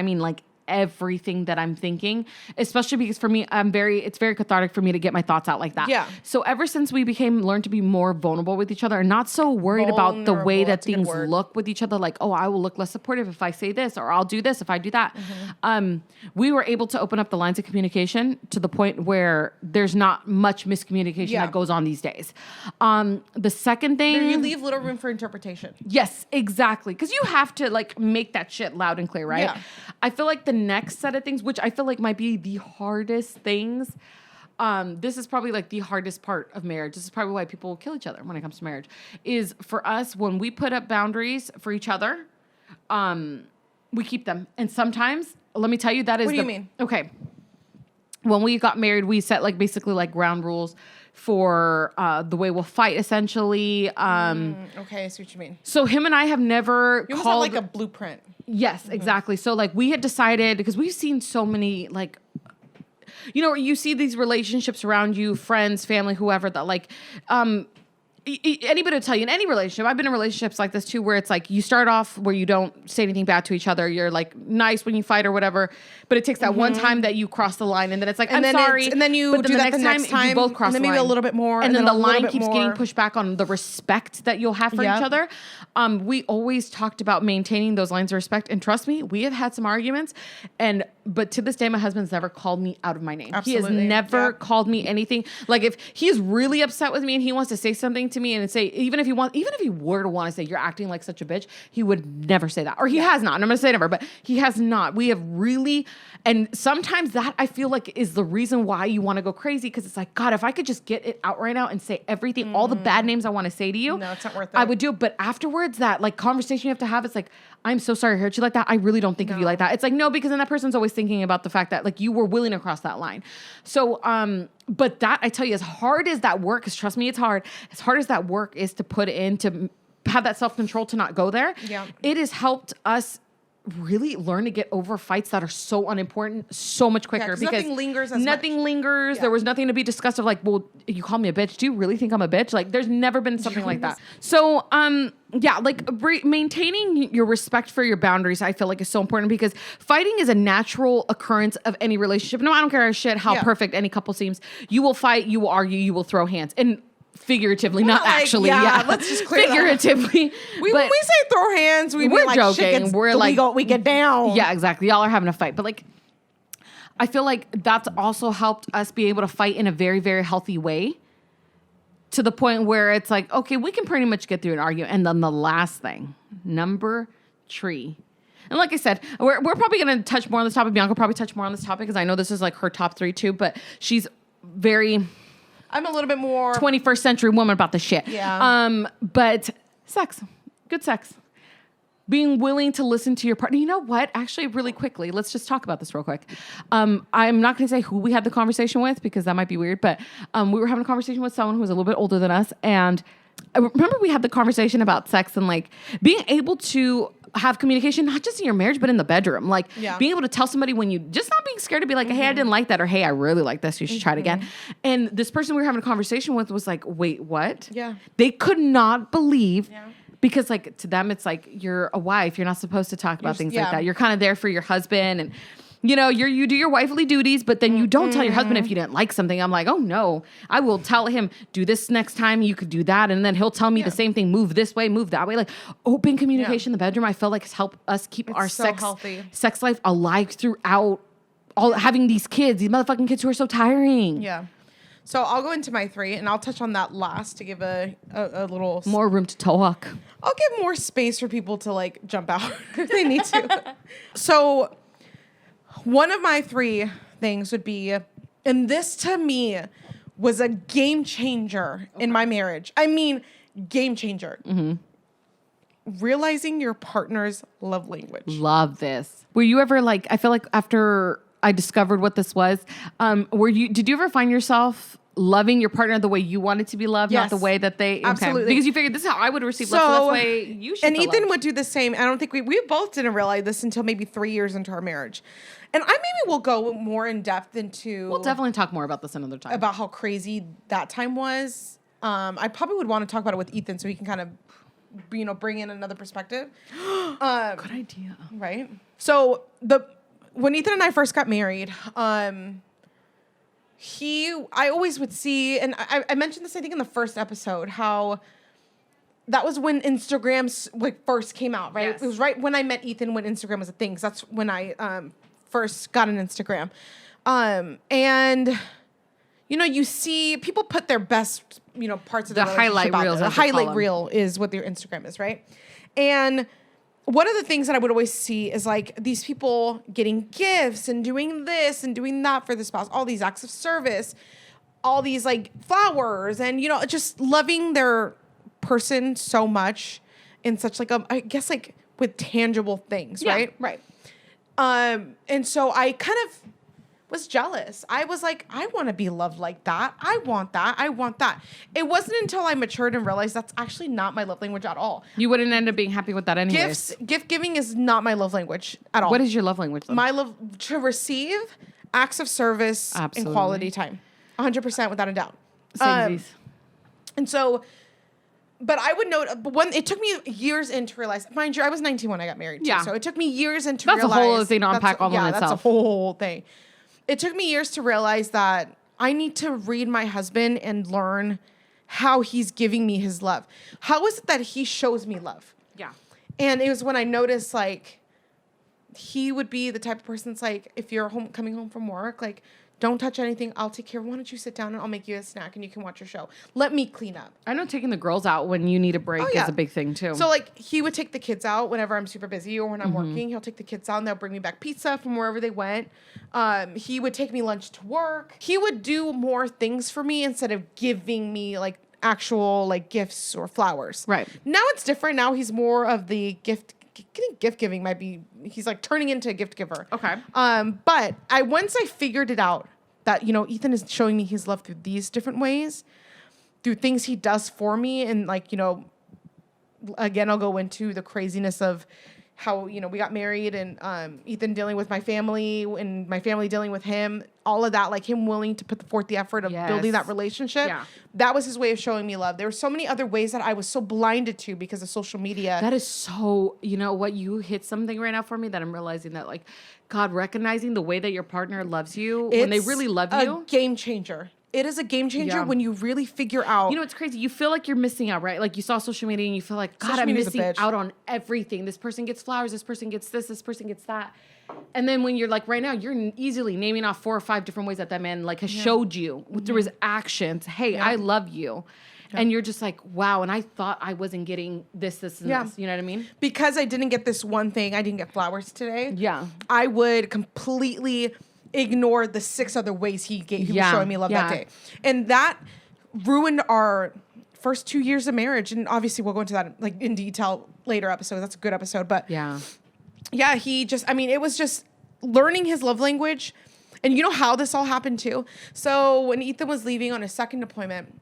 S1: everything that I'm thinking, especially because for me, it's very cathartic for me to get my thoughts out like that.
S2: Yeah.
S1: So ever since we learned to be more vulnerable with each other and not so worried about the way that things look with each other, like, oh, I will look less supportive if I say this, or I'll do this if I do that. We were able to open up the lines of communication to the point where there's not much miscommunication that goes on these days. The second thing,
S2: you leave little room for interpretation.
S1: Yes, exactly. Because you have to like make that shit loud and clear, right?
S2: Yeah.
S1: I feel like the next set of things, which I feel like might be the hardest things, this is probably like the hardest part of marriage. This is probably why people will kill each other when it comes to marriage, is for us, when we put up boundaries for each other, we keep them. And sometimes, let me tell you, that is
S2: What do you mean?
S1: Okay. When we got married, we set like basically like ground rules for the way we'll fight, essentially.
S2: Okay, I see what you mean.
S1: So him and I have never
S2: You almost
S1: called
S2: have like a blueprint.
S1: Yes, exactly. So like we had decided, because we've seen so many like, you know, you see these relationships around you, friends, family, whoever, that like, anybody will tell you in any relationship, I've been in relationships like this too, where it's like you start off where you don't say anything bad to each other. You're like nice when you fight or whatever, but it takes that one time that you cross the line, and then it's like, I'm sorry.
S2: And then you do that the next time.
S1: You both cross
S2: and then
S1: the
S2: maybe
S1: line.
S2: a little bit more.
S1: And then the line keeps getting pushed back on the respect that you'll have for each other. We always talked about maintaining those lines of respect. And trust me, we have had some arguments. But to this day, my husband's never called me out of my name.
S2: Absolutely.
S1: He has never called me anything. Like if he's really upset with me and he wants to say something to me and say, even if he were to want to say, you're acting like such a bitch, he would never say that. Or he has not. And I'm going to say never, but he has not. We have really, and sometimes that I feel like is the reason why you want to go crazy. Because it's like, God, if I could just get it out right now and say everything, all the bad names I want to say to you.
S2: No, it's not worth it.
S1: I would do it. But afterwards, that like conversation you have to have, it's like, I'm so sorry I hurt you like that. I really don't think of you like that. It's like, no, because then that person's always thinking about the fact that like you were willing to cross that line. So, but that, I tell you, as hard as that work is, trust me, it's hard. As hard as that work is to put in, to have that self-control to not go there. Yeah. It has helped us really learn to get over fights that are so unimportant so much quicker, because
S2: nothing lingers as
S1: nothing
S2: much.
S1: lingers. Yeah. There was nothing to be discussed of like, well, you call me a bitch. Do you really think I'm a bitch? Like there's never been something like that. So, yeah, like maintaining your respect for your boundaries, I feel like is so important, because fighting is a natural occurrence of any relationship. No, I don't care how perfect any couple seems. You will fight, you will argue, you will throw hands. And figuratively, not like, actually. Yeah,
S2: let's just clear
S1: figuratively.
S2: When we say throw hands, we're like joking. We're like, we get down.
S1: Yeah, exactly. Y'all are having a fight, but like, I feel like that's also helped us be able to fight in a very, very healthy way, to the point where it's like, okay, we can pretty much get through an argument. And then the last thing, number 3. And like I said, we're probably going to touch more on this topic. Bianca will probably touch more on this topic, because I know this is like her top 3 too, but she's very...
S2: I'm a little bit more
S1: 21st century woman about the shit.
S2: Yeah.
S1: But sex, good sex. Being willing to listen to your partner. You know what? Actually, really quickly, let's just talk about this real quick. I'm not going to say who we had the conversation with, because that might be weird, but we were having a conversation with someone who was a little bit older than us. And I remember we had the conversation about sex and like being able to have communication, not just in your marriage, but in the bedroom. Like being able to tell somebody when you, just not being scared to be like, hey, I didn't like that. Or, hey, I really like this. You should try it again. And this person we were having a conversation with was like, wait, what?
S2: Yeah.
S1: They could not believe, because like to them, it's like, you're a wife. You're not supposed to talk about things like that. You're kind of there for your husband, and you know, you do your wifely duties, but then you don't tell your husband if you didn't like something. I'm like, oh no, I will tell him, do this next time, you could do that. And then he'll tell me the same thing, move this way, move that way. Like open communication in the bedroom, I feel like has helped us keep our sex life alive throughout all having these kids, these motherfucking kids who are so tiring.
S2: Yeah. So I'll go into my 3 and I'll touch on that last to give a little
S1: more room to talk.
S2: I'll give more space for people to like jump out if they need to. So one of my 3 things would be, and this to me was a game changer in my marriage. I mean, game changer. Realizing your partner's love language.
S1: Love this. Were you ever like, I feel like after I discovered what this was, did you ever find yourself loving your partner the way you wanted to be loved, not the way that they...
S2: Absolutely.
S1: Because you figured this is how I would receive love, so that's the way you should.
S2: And Ethan would do the same. I don't think we both didn't realize this until maybe 3 years into our marriage. And I maybe will go more in depth into...
S1: We'll definitely talk more about this another time.
S2: About how crazy that time was. I probably would want to talk about it with Ethan so he can kind of, bring in another perspective.
S1: Good idea.
S2: Right? So when Ethan and I first got married, I always would see, and I mentioned this, I think, in the first episode, how that was when Instagram like first came out, right? Yes. It was right when I met Ethan when Instagram was a thing. 'Cause that's when I first got an Instagram. And you know, you see people put their best, you know, parts of the
S1: highlight reels.
S2: The highlight reel is what their Instagram is, right? And one of the things that I would always see is like these people getting gifts and doing this and doing that for the spouse, all these acts of service, all these like flowers, and you know, just loving their person so much in such like I guess like with tangible things, right?
S1: Right.
S2: And so I kind of was jealous. I was like, I want to be loved like that. I want that. I want that. It wasn't until I matured and realized that's actually not my love language at all.
S1: You wouldn't end up being happy with that anyways.
S2: Gift giving is not my love language at all.
S1: What is your love language, though?
S2: My love to receive acts of service and quality time. 100% without a doubt. And so, but I would note, when it took me years in to realize, mind you, I was 19 when I got married. Yeah. So it took me years in to realize. That's a whole thing to unpack all in itself. Yeah, that's a whole thing. It took me years to realize that I need to read my husband and learn how he's giving me his love. How is it that he shows me love?
S1: Yeah.
S2: And it was when I noticed, like, he would be the type of person that's like, if you're coming home from work, like, don't touch anything. I'll take care. Why don't you sit down and I'll make you a snack and you can watch your show. Let me clean up.
S1: I know taking the girls out when you need a break is a big thing too.
S2: So like he would take the kids out whenever I'm super busy or when I'm working. He'll take the kids out and they'll bring me back pizza from wherever they went. He would take me lunch to work. He would do more things for me instead of giving me like actual like gifts or flowers.
S1: Right.
S2: Now it's different. Now he's more of the gift giving might be, he's like turning into a gift giver.
S1: Okay.
S2: But once I figured it out that, you know, Ethan is showing me his love through these different ways, through things he does for me. And like, you know, again, I'll go into the craziness of how, you know, we got married and Ethan dealing with my family and my family dealing with him, all of that, like him willing to put forth the effort of building that relationship. Yeah. That was his way of showing me love. There were so many other ways that I was so blinded to because of social media.
S1: That is so, you know what, you hit something right now for me that I'm realizing that like, God, recognizing the way that your partner loves you, when they really love you.
S2: It's a game changer. It is a game changer when you really figure out.
S1: You know, it's crazy. You feel like you're missing out, right? Like you saw social media and you feel like, God, I'm missing out on everything. This person gets flowers. This person gets this person gets that. And then when you're like, right now, you're easily naming off 4 or 5 different ways that that man like has showed you through his actions. Hey, I love you. Yeah. And you're just like, wow. And I thought I wasn't getting this, and this. You know what I mean?
S2: Because I didn't get this one thing. I didn't get flowers today.
S1: Yeah.
S2: I would completely ignore the 6 other ways he was showing me love that day. And that ruined our first 2 years of marriage. And obviously we'll go into that like in detail later episode. That's a good episode. But yeah, he just, I mean, it was just learning his love language. And you know how this all happened too? So when Ethan was leaving on his second deployment,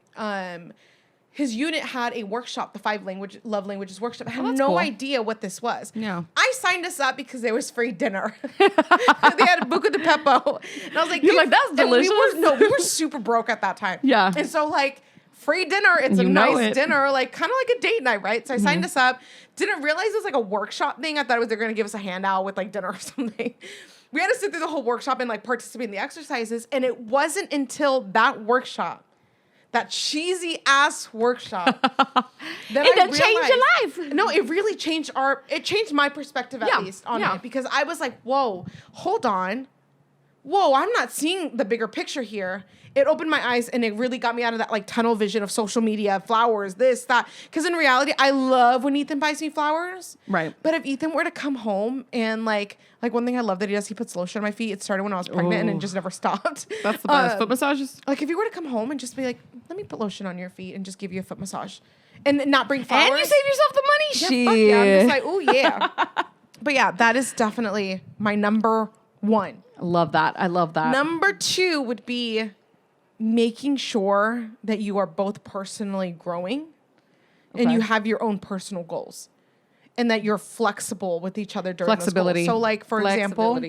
S2: his unit had a workshop, the 5 love languages workshop. I had no idea what this was.
S1: No.
S2: I signed us up because there was free dinner. They had a buco de pepo. And I was like,
S1: you're like, that's delicious.
S2: We were super broke at that time.
S1: Yeah.
S2: And so like, free dinner, it's a nice dinner, like kind of like a date night, right? So I signed us up. Didn't realize it was like a workshop thing. I thought they're going to give us a handout with like dinner or something. We had to sit through the whole workshop and like participate in the exercises. And it wasn't until that workshop, that cheesy ass workshop, that
S1: it done changed your life.
S2: No, it really changed it changed my perspective at least on it, because I was like, whoa, hold on. Whoa, I'm not seeing the bigger picture here. It opened my eyes and it really got me out of that like tunnel vision of social media, flowers, this, that. Because in reality, I love when Ethan buys me flowers.
S1: Right.
S2: But if Ethan were to come home and like one thing I love that he does, he puts lotion on my feet. It started when I was pregnant and it just never stopped.
S1: That's the best. Foot massages?
S2: Like if you were to come home and just be like, let me put lotion on your feet and just give you a foot massage. And not bring flowers.
S1: And you save yourself the money.
S2: Yeah, fuck yeah. I'm just like, oh yeah. But yeah, that is definitely my number 1.
S1: I love that. I love that.
S2: Number 2 would be making sure that you are both personally growing and you have your own personal goals and that you're flexible with each other during those goals. So like, for example,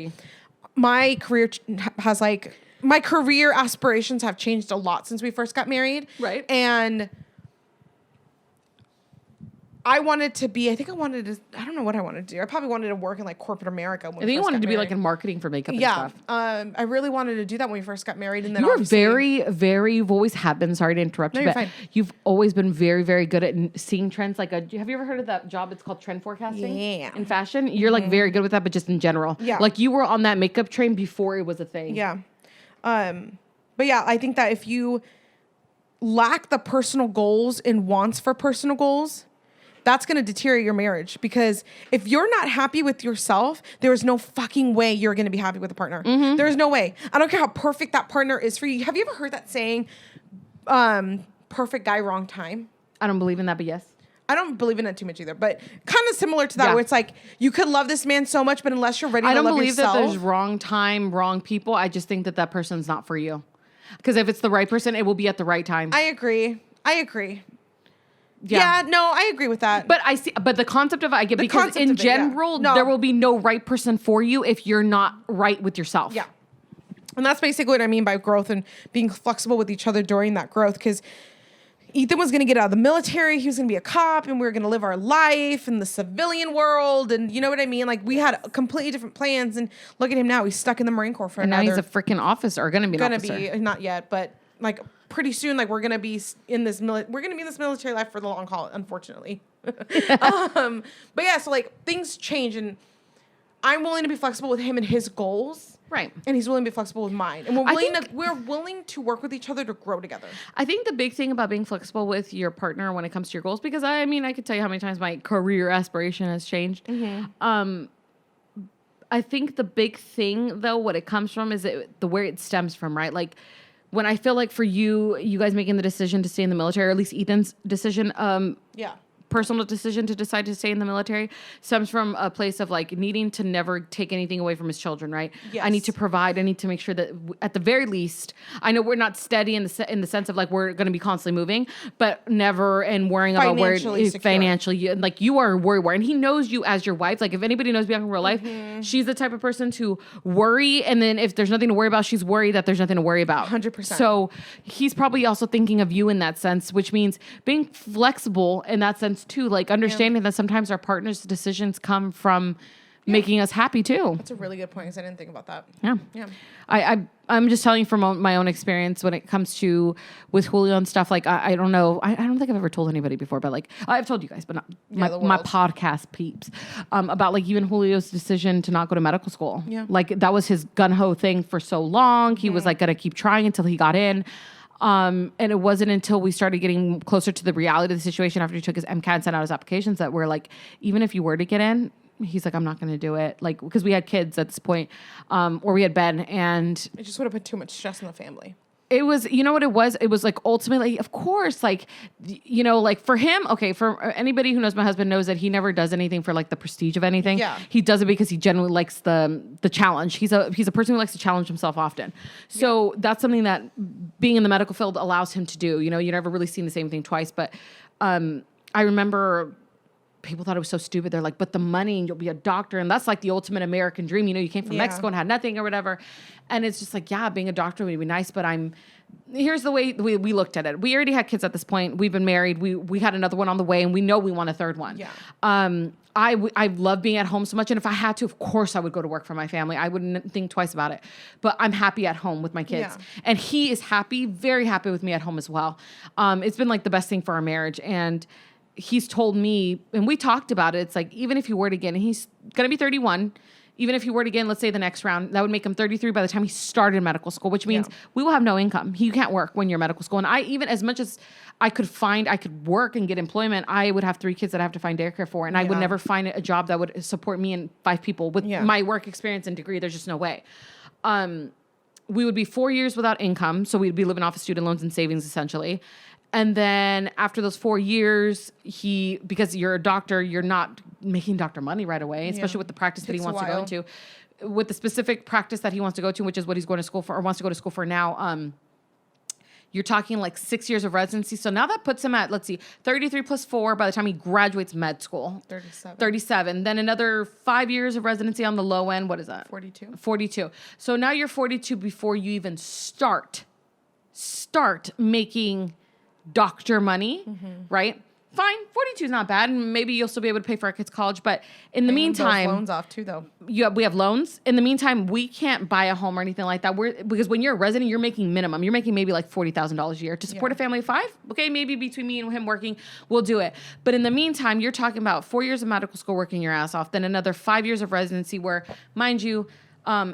S2: my career has like, my career aspirations have changed a lot since we first got married.
S1: Right.
S2: And I wanted to be, I don't know what I wanted to do. I probably wanted to work in like corporate America.
S1: I think you wanted to be like in marketing for makeup and stuff.
S2: I really wanted to do that when we first got married. And then
S1: you've always have been, sorry to interrupt you, but you've always been very, very good at seeing trends. Like, have you ever heard of that job? It's called trend forecasting in fashion. You're like very good with that, but just in general. Yeah. Like you were on that makeup train before it was a thing.
S2: Yeah. But yeah, I think that if you lack the personal goals and wants for personal goals, that's going to deteriorate your marriage, because if you're not happy with yourself, there is no fucking way you're going to be happy with a partner. Mm-hmm. There is no way. I don't care how perfect that partner is for you. Have you ever heard that saying, perfect guy, wrong time?
S1: I don't believe in that, but yes.
S2: I don't believe in it too much either, but kind of similar to that, where it's like, you could love this man so much, but unless you're ready to love yourself. I don't believe that there's wrong time, wrong people. I just think that person's not for you. Because if it's the right person, it will be at the right time. I agree. Yeah, no, I agree with that. But but the concept of it, I get, because in general, there will be no right person for you if you're not right with yourself. Yeah. And that's basically what I mean by growth and being flexible with each other during that growth. Because Ethan was going to get out of the military. He was going to be a cop, and we were going to live our life in the civilian world. And you know what I mean? Like, we had completely different plans. And look at him now. He's stuck in the Marine Corps for another. And now he's a freaking officer, or going to be an officer. Not yet, but like pretty soon, like we're going to be in this military life for the long haul, unfortunately. But yeah, so like things change, and I'm willing to be flexible with him and his goals. Right. And he's willing to be flexible with mine. And we're willing to work with each other to grow together. I think the big thing about being flexible with your partner when it comes to your goals, because I could tell you how many times my career aspiration has changed. Mm-hmm. I think the big thing though, what it comes from is where it stems from, right? Like when I feel like for you guys making the decision to stay in the military, or at least Ethan's decision, personal decision to decide to stay in the military, stems from a place of like needing to never take anything away from his children, right? Yes. I need to provide. I need to make sure that at the very least, I know we're not steady in the sense of like we're going to be constantly moving, but never and worrying about where financially, like you are worried. And he knows you as your wife. Like if anybody knows Bianca in real life, she's the type of person to worry, and then if there's nothing to worry about, she's worried that there's nothing to worry about. 100%. So he's probably also thinking of you in that sense, which means being flexible in that sense too, like understanding that sometimes our partner's decisions come from making us happy too. That's a really good point, because I didn't think about that. Yeah. I'm just telling you from my own experience when it comes to with Julio and stuff. Like I don't know. I don't think I've ever told anybody before, but like I've told you guys, but not my podcast peeps about like even Julio's decision to not go to medical school. Yeah. Like that was his gun-ho thing for so long. He was like going to keep trying until he got in. And it wasn't until we started getting closer to the reality of the situation after he took his MCAT and sent out his applications that we're like, even if you were to get in, he's like, I'm not going to do it. Like, because we had kids at this point, or we had Ben, and it just would have put too much stress on the family. It was, you know what it was? It was like ultimately, of course, like, you know, like for him, okay, for anybody who knows my husband knows that he never does anything for like the prestige of anything. Yeah. He does it because he genuinely likes the challenge. He's a person who likes to challenge himself often. So that's something that being in the medical field allows him to do. You know, you're never really seeing the same thing twice. But I remember people thought it was so stupid. They're like, but the money, and you'll be a doctor. And that's like the ultimate American dream. You know, you came from Mexico and had nothing or whatever. And it's just like, yeah, being a doctor would be nice, but here's the way we looked at it. We already had kids at this point. We've been married. We had another one on the way, and we know we want a third one. Yeah. I love being at home so much. And if I had to, of course I would go to work for my family. I wouldn't think twice about it, but I'm happy at home with my kids. Yeah. And he is happy, very happy with me at home as well. It's been like the best thing for our marriage. And he's told me, and we talked about it, it's like, even if he were to get, and he's going to be 31, even if he were to get, let's say the next round, that would make him 33 by the time he started medical school, which means we will have no income. You can't work when you're in medical school. And even as much as I could work and get employment, I would have 3 kids that I have to find daycare for. And I would never find a job that would support me and 5 people with my work experience and degree. There's just no way. We would be 4 years without income. So we'd be living off of student loans and savings essentially. And then after those 4 years, because you're a doctor, you're not making doctor money right away, especially with the practice that he wants to go into. With the specific practice that he wants to go to, which is what he's going to school for, or wants to go to school for now, you're talking like 6 years of residency. So now that puts him at, let's see, 33 plus 4 by the time he graduates med school. 37. Then another 5 years of residency on the low end. What is that? 42. So now you're 42 before you even start making doctor money, right?
S1: fine. 42 is not bad. And maybe you'll still be able to pay for our kids' college. But in the meantime,
S2: those loans off too, though.
S1: We have loans. In the meantime, we can't buy a home or anything like that. Because when you're a resident, you're making minimum. You're making maybe like $40,000 a year to support a family of 5. Okay, maybe between me and him working, we'll do it. But in the meantime, you're talking about 4 years of medical school working your ass off, then another 5 years of residency where, mind you,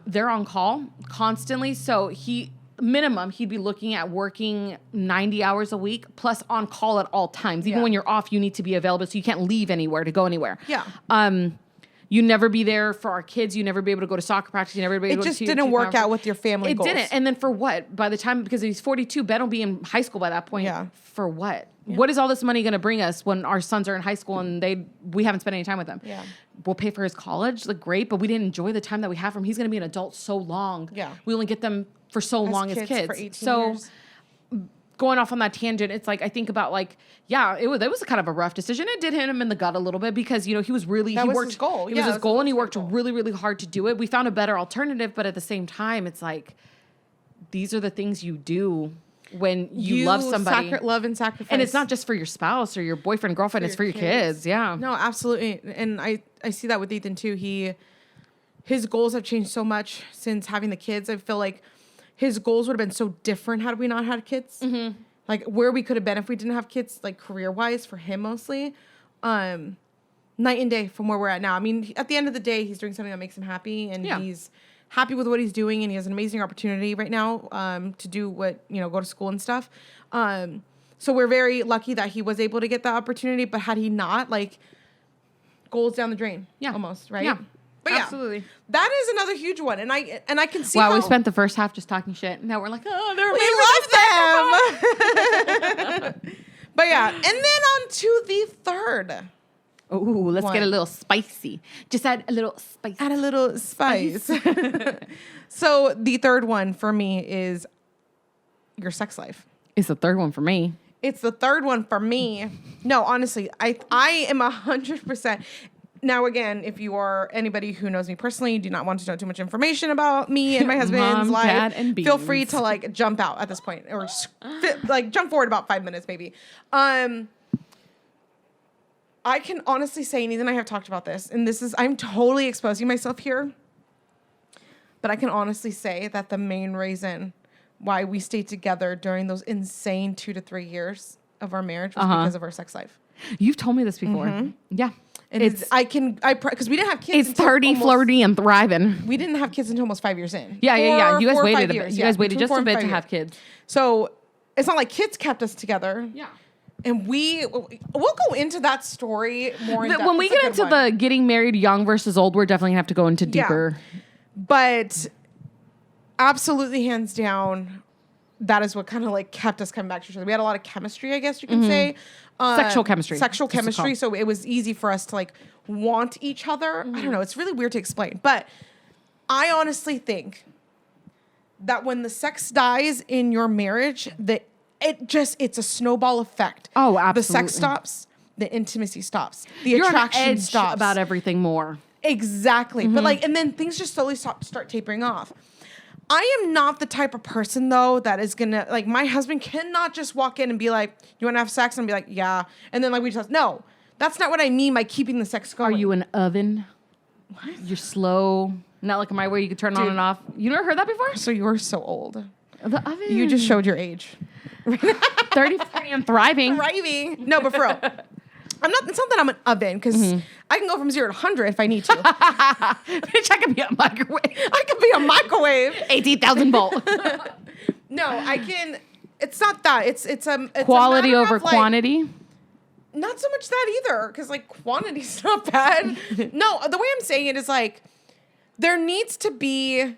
S1: they're on call constantly. So he'd be looking at working 90 hours a week plus on call at all times. Even when you're off, you need to be available. So you can't leave anywhere to go anywhere.
S2: Yeah.
S1: You never be there for our kids. You never be able to go to soccer practice. You never be able to.
S2: It just didn't work out with your family goals.
S1: It didn't. And then for what? By the time, because he's 42, Ben will be in high school by that point.
S2: Yeah.
S1: For what? Yeah. What is all this money going to bring us when our sons are in high school and we haven't spent any time with them?
S2: Yeah.
S1: We'll pay for his college. Like, great, but we didn't enjoy the time that we have from him. He's going to be an adult so long.
S2: Yeah.
S1: We only get them for so long as kids.
S2: For 18
S1: so
S2: years.
S1: Going off on that tangent, it's like I think about like, yeah, it was kind of a rough decision. It did hit him in the gut a little bit because, you know, he was
S2: his goal.
S1: It was his goal, and he worked really, really hard to do it. We found a better alternative, but at the same time, it's like these are the things you do when you love somebody.
S2: Love and sacrifice.
S1: And it's not just for your spouse or your boyfriend, girlfriend, it's for your kids. Yeah.
S2: No, absolutely. And I see that with Ethan too. His goals have changed so much since having the kids. I feel like his goals would have been so different had we not had kids. Mm-hmm. Like where we could have been if we didn't have kids, like career-wise for him mostly. Night and day from where we're at now. I mean, at the end of the day, he's doing something that makes him happy, and he's happy with what he's doing, and he has an amazing opportunity right now to do what, you know, go to school and stuff. So we're very lucky that he was able to get that opportunity, but had he not, like, goals down the drain. Yeah. Almost, right?
S1: Yeah.
S2: But
S1: absolutely.
S2: That is another huge one. And I can see how
S1: we spent the first half just talking shit. Now we're like, oh,
S2: we love them. But yeah, and then on to the third.
S1: Oh, let's get a little spicy. Just add a little spice.
S2: Add a little spice. So the third one for me is your sex life.
S1: It's the third one for me.
S2: It's the third one for me. No, honestly, I am 100%. Now, again, if you are anybody who knows me personally, you do not want to know too much information about me and my husband's life,
S1: Dad, and
S2: feel free to like jump out at this point or like jump forward about 5 minutes maybe. I can honestly say, and Ethan and I have talked about this, and I'm totally exposing myself here, but I can honestly say that the main reason why we stayed together during those insane 2 to 3 years of our marriage was because of our sex life.
S1: You've told me this before. Mm-hmm. Yeah.
S2: And because we didn't have kids.
S1: It's 30, flirty, and thriving.
S2: We didn't have kids until almost 5 years in.
S1: Yeah. You guys waited a bit. You guys waited just a bit to have kids.
S2: So it's not like kids kept us together.
S1: Yeah.
S2: And we'll go into that story more in depth.
S1: When we get into the getting married young versus old, we're definitely going to have to go into deeper.
S2: Yeah. But absolutely, hands down, that is what kind of like kept us coming back to each other. We had a lot of chemistry, I guess you can say.
S1: Sexual chemistry.
S2: So it was easy for us to like want each other. I don't know. It's really weird to explain. But I honestly think that when the sex dies in your marriage, it's a snowball effect.
S1: Oh, absolutely.
S2: The sex stops. The intimacy stops. The attraction stops.
S1: About everything more.
S2: Exactly. Mm-hmm. But like, and then things just slowly start tapering off. I am not the type of person, though, that is going to, like, my husband cannot just walk in and be like, you want to have sex? And be like, yeah. And then, like, we just, no. That's not what I mean by keeping the sex going.
S1: Are you an oven? What? You're slow. Not like my way you could turn on and off. You never heard that before?
S2: So you were so old.
S1: The oven.
S2: You just showed your age.
S1: 30, 40, and thriving.
S2: Thriving. No, but for real. It's not that I'm an oven, because I can go from 0 to 100 if I need to.
S1: Bitch, I could be a microwave.
S2: I could be a microwave.
S1: 18,000 volt.
S2: No, I can. It's not that. It's
S1: quality
S2: a
S1: over quantity.
S2: Like, not so much that either, because like quantity's not bad. No, the way I'm saying it is like there needs to be.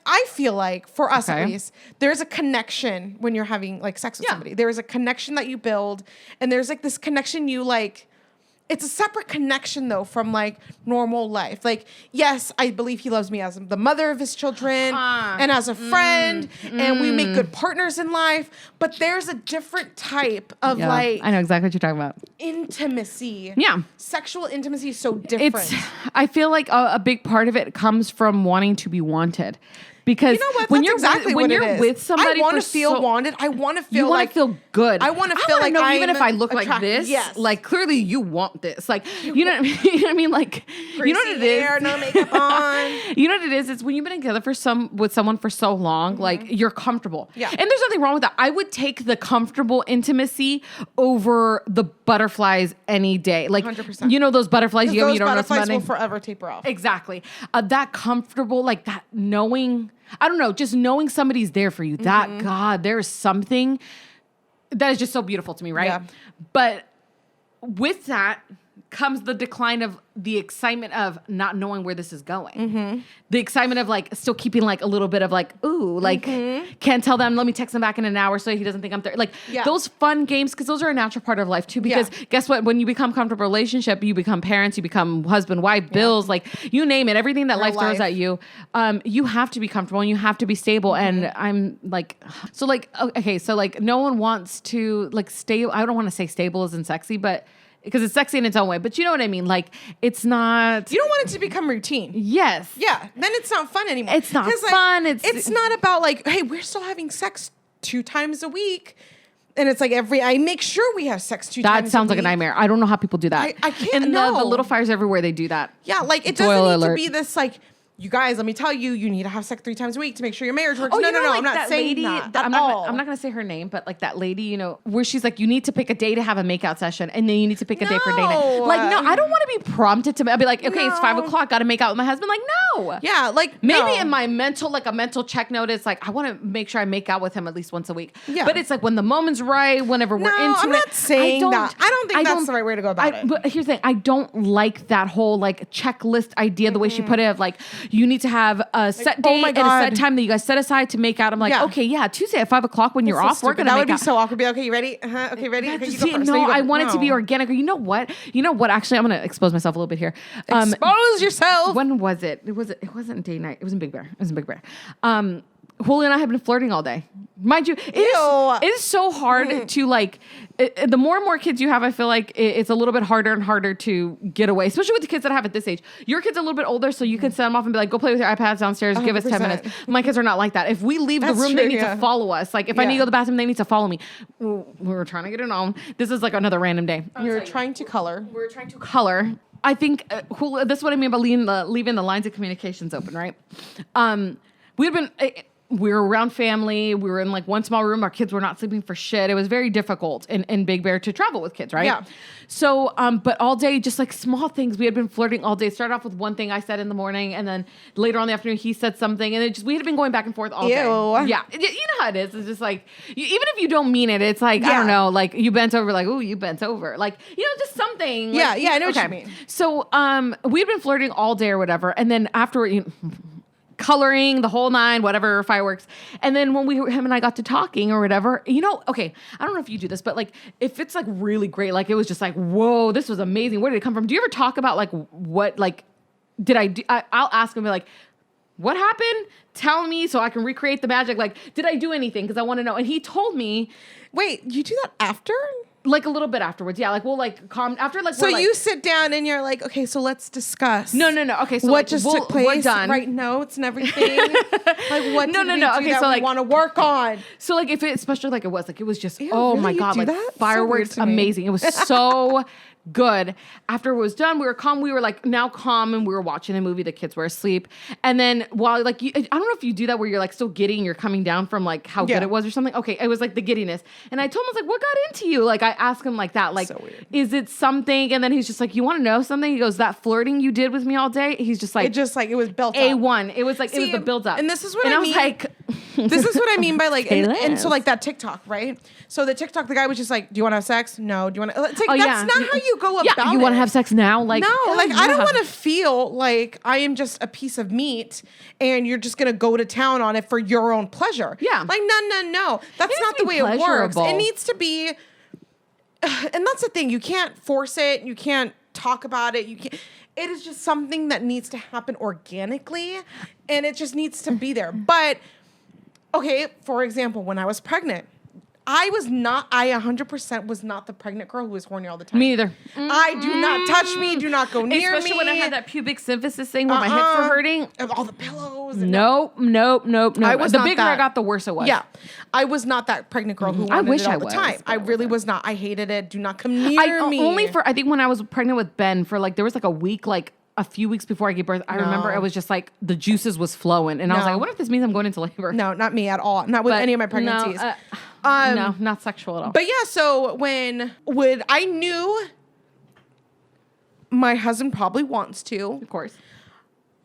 S2: I feel like for us at least, there's a connection when you're having like sex with somebody. There is a connection that you build, and there's like this connection you like. It's a separate connection though from like normal life. Like, yes, I believe he loves me as the mother of his children and as a friend, and we make good partners in life. But there's a different type of like,
S1: I know exactly what you're talking about.
S2: Intimacy.
S1: Yeah.
S2: Sexual intimacy is so different.
S1: I feel like a big part of it comes from wanting to be wanted. Because
S2: you know what?
S1: when
S2: That's
S1: you're
S2: exactly
S1: when
S2: what
S1: you're
S2: it is.
S1: with somebody,
S2: I want to
S1: for
S2: feel
S1: so,
S2: wanted. I want to feel
S1: you want
S2: like
S1: to feel good.
S2: I want to feel like
S1: know, even
S2: I'm
S1: if I look like
S2: attractive.
S1: this,
S2: Yes.
S1: like clearly you want this. Like you know what I mean? You know what I mean? Like
S2: Greasy
S1: you know what it is?
S2: hair, no makeup on.
S1: You know what it is? It's when you've been together with someone for so long, like you're comfortable.
S2: Yeah.
S1: And there's nothing wrong with that. I would take the comfortable intimacy over the butterflies any day. Like
S2: 100%.
S1: you know those butterflies you
S2: Those
S1: don't know
S2: butterflies will
S1: somebody.
S2: forever taper off.
S1: Exactly. That comfortable, like that knowing, I don't know, just knowing somebody's there for you. That God, there's something that is just so beautiful to me, right?
S2: Yeah.
S1: But with that comes the decline of the excitement of not knowing where this is going. The excitement of like still keeping like a little bit of like, ooh, like can't tell them, let me text him back in an hour so he doesn't think I'm there. Like those fun games, because those are a natural part of life too. Because guess what? When you become comfortable relationship, you become parents, you become husband, wife, bills, like you name it, everything that life throws at you, you have to be comfortable and you have to be stable. And I'm like, so like, okay, so like no one wants to like stay, I don't want to say stable isn't sexy, but because it's sexy in its own way, but you know what I mean? Like, it's not...
S2: You don't want it to become routine.
S1: Yes.
S2: Yeah. Then it's not fun anymore.
S1: It's not
S2: like,
S1: fun.
S2: It's not about like, hey, we're still having sex 2 times a week. And it's like I make sure we have sex 2 times a week.
S1: That sounds like a nightmare. I don't know how people do that.
S2: I can't,
S1: And
S2: no.
S1: the little fires everywhere, they do that.
S2: Yeah, like it
S1: Spoiler
S2: doesn't need
S1: alert.
S2: to be this like, you guys, let me tell you, you need to have sex 3 times a week to make sure your marriage works.
S1: Oh,
S2: No,
S1: you know, like
S2: I'm not
S1: that
S2: saying
S1: lady,
S2: that
S1: I'm
S2: at
S1: not
S2: all.
S1: I'm not gonna say her name, but like that lady, you know, where she's like, you need to pick a day to have a makeout session, and then you need to pick a day for date night.
S2: No.
S1: Like, no, I don't want to be prompted to. I'll be like, okay, it's 5
S2: No.
S1: o'clock, got to make out with my husband. Like, no.
S2: Yeah, like
S1: Maybe
S2: no.
S1: in my mental, like a mental check note, it's like I want to make sure I make out with him at least once a week.
S2: Yeah.
S1: But it's like when the moment's right, whenever we're
S2: No,
S1: into
S2: I'm
S1: it.
S2: not saying that. I don't think that's the right way to go about it.
S1: But here's the thing: I don't like that whole like checklist idea. The way she put it, of like you need to have a set date
S2: my
S1: and a
S2: God.
S1: set time that you guys set aside to make out. I'm like,
S2: Yeah.
S1: okay, yeah, Tuesday at 5 o'clock when you're off, we're gonna
S2: that
S1: make
S2: would be
S1: out.
S2: so awkward. Be like, okay, you ready? Okay, ready? Okay, you go
S1: See,
S2: first.
S1: no,
S2: you go
S1: I
S2: first.
S1: want it to be
S2: No.
S1: organic. Or you know what? Actually, I'm gonna expose myself a little bit here.
S2: Expose yourself.
S1: When was it? It wasn't date night. It was in Big Bear. It was in Big Bear. Julio and I have been flirting all day. Mind you, it is so hard to like, the more and more kids you have, I feel like it's a little bit harder and harder to get away, especially with the kids that I have at this age. Your kid's a little bit older, so you can send them off and be like, go play with your iPads downstairs, give us 10 minutes. My kids are not like that. If we leave the room, they need to follow us. Like if I need to go to the bathroom, they need to follow me. We were trying to get it on. This is like another random day.
S2: You're trying to color.
S1: We're trying to color. I think Julio, that's what I mean by leaving the lines of communications open, right? We were around family. We were in like one small room. Our kids were not sleeping for shit. It was very difficult in Big Bear to travel with kids, right?
S2: Yeah.
S1: So, but all day, just like small things. We had been flirting all day. It started off with one thing I said in the morning, and then later on in the afternoon, he said something, and we had been going back and forth all day. Yeah. You know how it is. It's just like, even if you don't mean it, it's like, I don't know, like you bent over, like, ooh, you bent over. Like, you know, just something.
S2: Yeah,
S1: like,
S2: I know what you mean.
S1: So, we had been flirting all day or whatever, and then afterward, coloring the whole 9, whatever, fireworks. And then when him and I got to talking or whatever, you know, okay, I don't know if you do this, but like if it's like really great, like it was just like, whoa, this was amazing. Where did it come from? Do you ever talk about like what, like, did I do? I'll ask him, be like, what happened? Tell me so I can recreate the magic. Like, did I do anything? Because I want to know. And he told me.
S2: Wait, you do that after?
S1: Like a little bit afterwards. Yeah, like we'll like calm after like.
S2: So
S1: we're, like,
S2: you sit down and you're like, okay, so let's discuss.
S1: No. Okay, so
S2: what
S1: like,
S2: just
S1: took
S2: took place?
S1: We're done.
S2: Write notes and everything. Like what?
S1: No.
S2: Do
S1: Okay,
S2: that
S1: so
S2: we
S1: like
S2: want to work on.
S1: So like if it, especially like it was just
S2: Ew,
S1: oh
S2: really?
S1: my
S2: You
S1: god,
S2: do
S1: like
S2: that?
S1: fireworks,
S2: So weird to me.
S1: amazing. It was so good. After it was done, we were calm. We were like now calm, and we were watching a movie. The kids were asleep, and then while like I don't know if you do that where you're like still giddy and you're coming down from like how good it was or something. Okay, it was like the giddiness, and I told him I was like, what got into you? Like I asked him like that, like
S2: So weird.
S1: is it something? And then he's just like, you want to know something? He goes, that flirting you did with me all day. He's just like
S2: It was built up.
S1: A1. It was like it was the build up,
S2: and this is what
S1: and
S2: I
S1: was
S2: mean.
S1: like.
S2: This is what I mean by like,
S1: Say
S2: and so
S1: less.
S2: like that TikTok, right? So the TikTok, the guy was just like, "Do you want to have sex? No. Do you want to?" It's like,
S1: Oh,
S2: that's not how you go about it.
S1: You want to have sex now? Like
S2: No, like I don't
S1: yeah.
S2: want to feel like I am just a piece of meat and you're just gonna go to town on it for your own pleasure.
S1: Yeah.
S2: Like no. That's
S1: needs
S2: not
S1: to
S2: the
S1: be
S2: way it works.
S1: pleasurable.
S2: It needs to be, and that's the thing. You can't force it. You can't talk about it. You can't. It is just something that needs to happen organically, and it just needs to be there. But okay, for example, when I was pregnant, I 100% was not the pregnant girl who was horny all the time.
S1: Me either.
S2: I do not touch me. Do not go near me.
S1: Especially when I had that pubic symphysis thing where my hips were hurting.
S2: All the pillows.
S1: Nope.
S2: I was
S1: the
S2: not
S1: bigger
S2: that.
S1: I got, the worse it was.
S2: Yeah. I was not that pregnant girl who wanted
S1: wish
S2: it all
S1: I
S2: the
S1: was,
S2: time. I really was not. I hated it. Do not come near me.
S1: Only for, I think when I was pregnant with Ben for like, there was like a week, like a few weeks before I gave birth, I remember it was just like the juices was flowing. And I was like, what if this means I'm going into labor?
S2: No, not me at all. Not with any of my pregnancies.
S1: No, not sexual at all.
S2: But yeah, so I knew my husband probably wants to.
S1: Of course.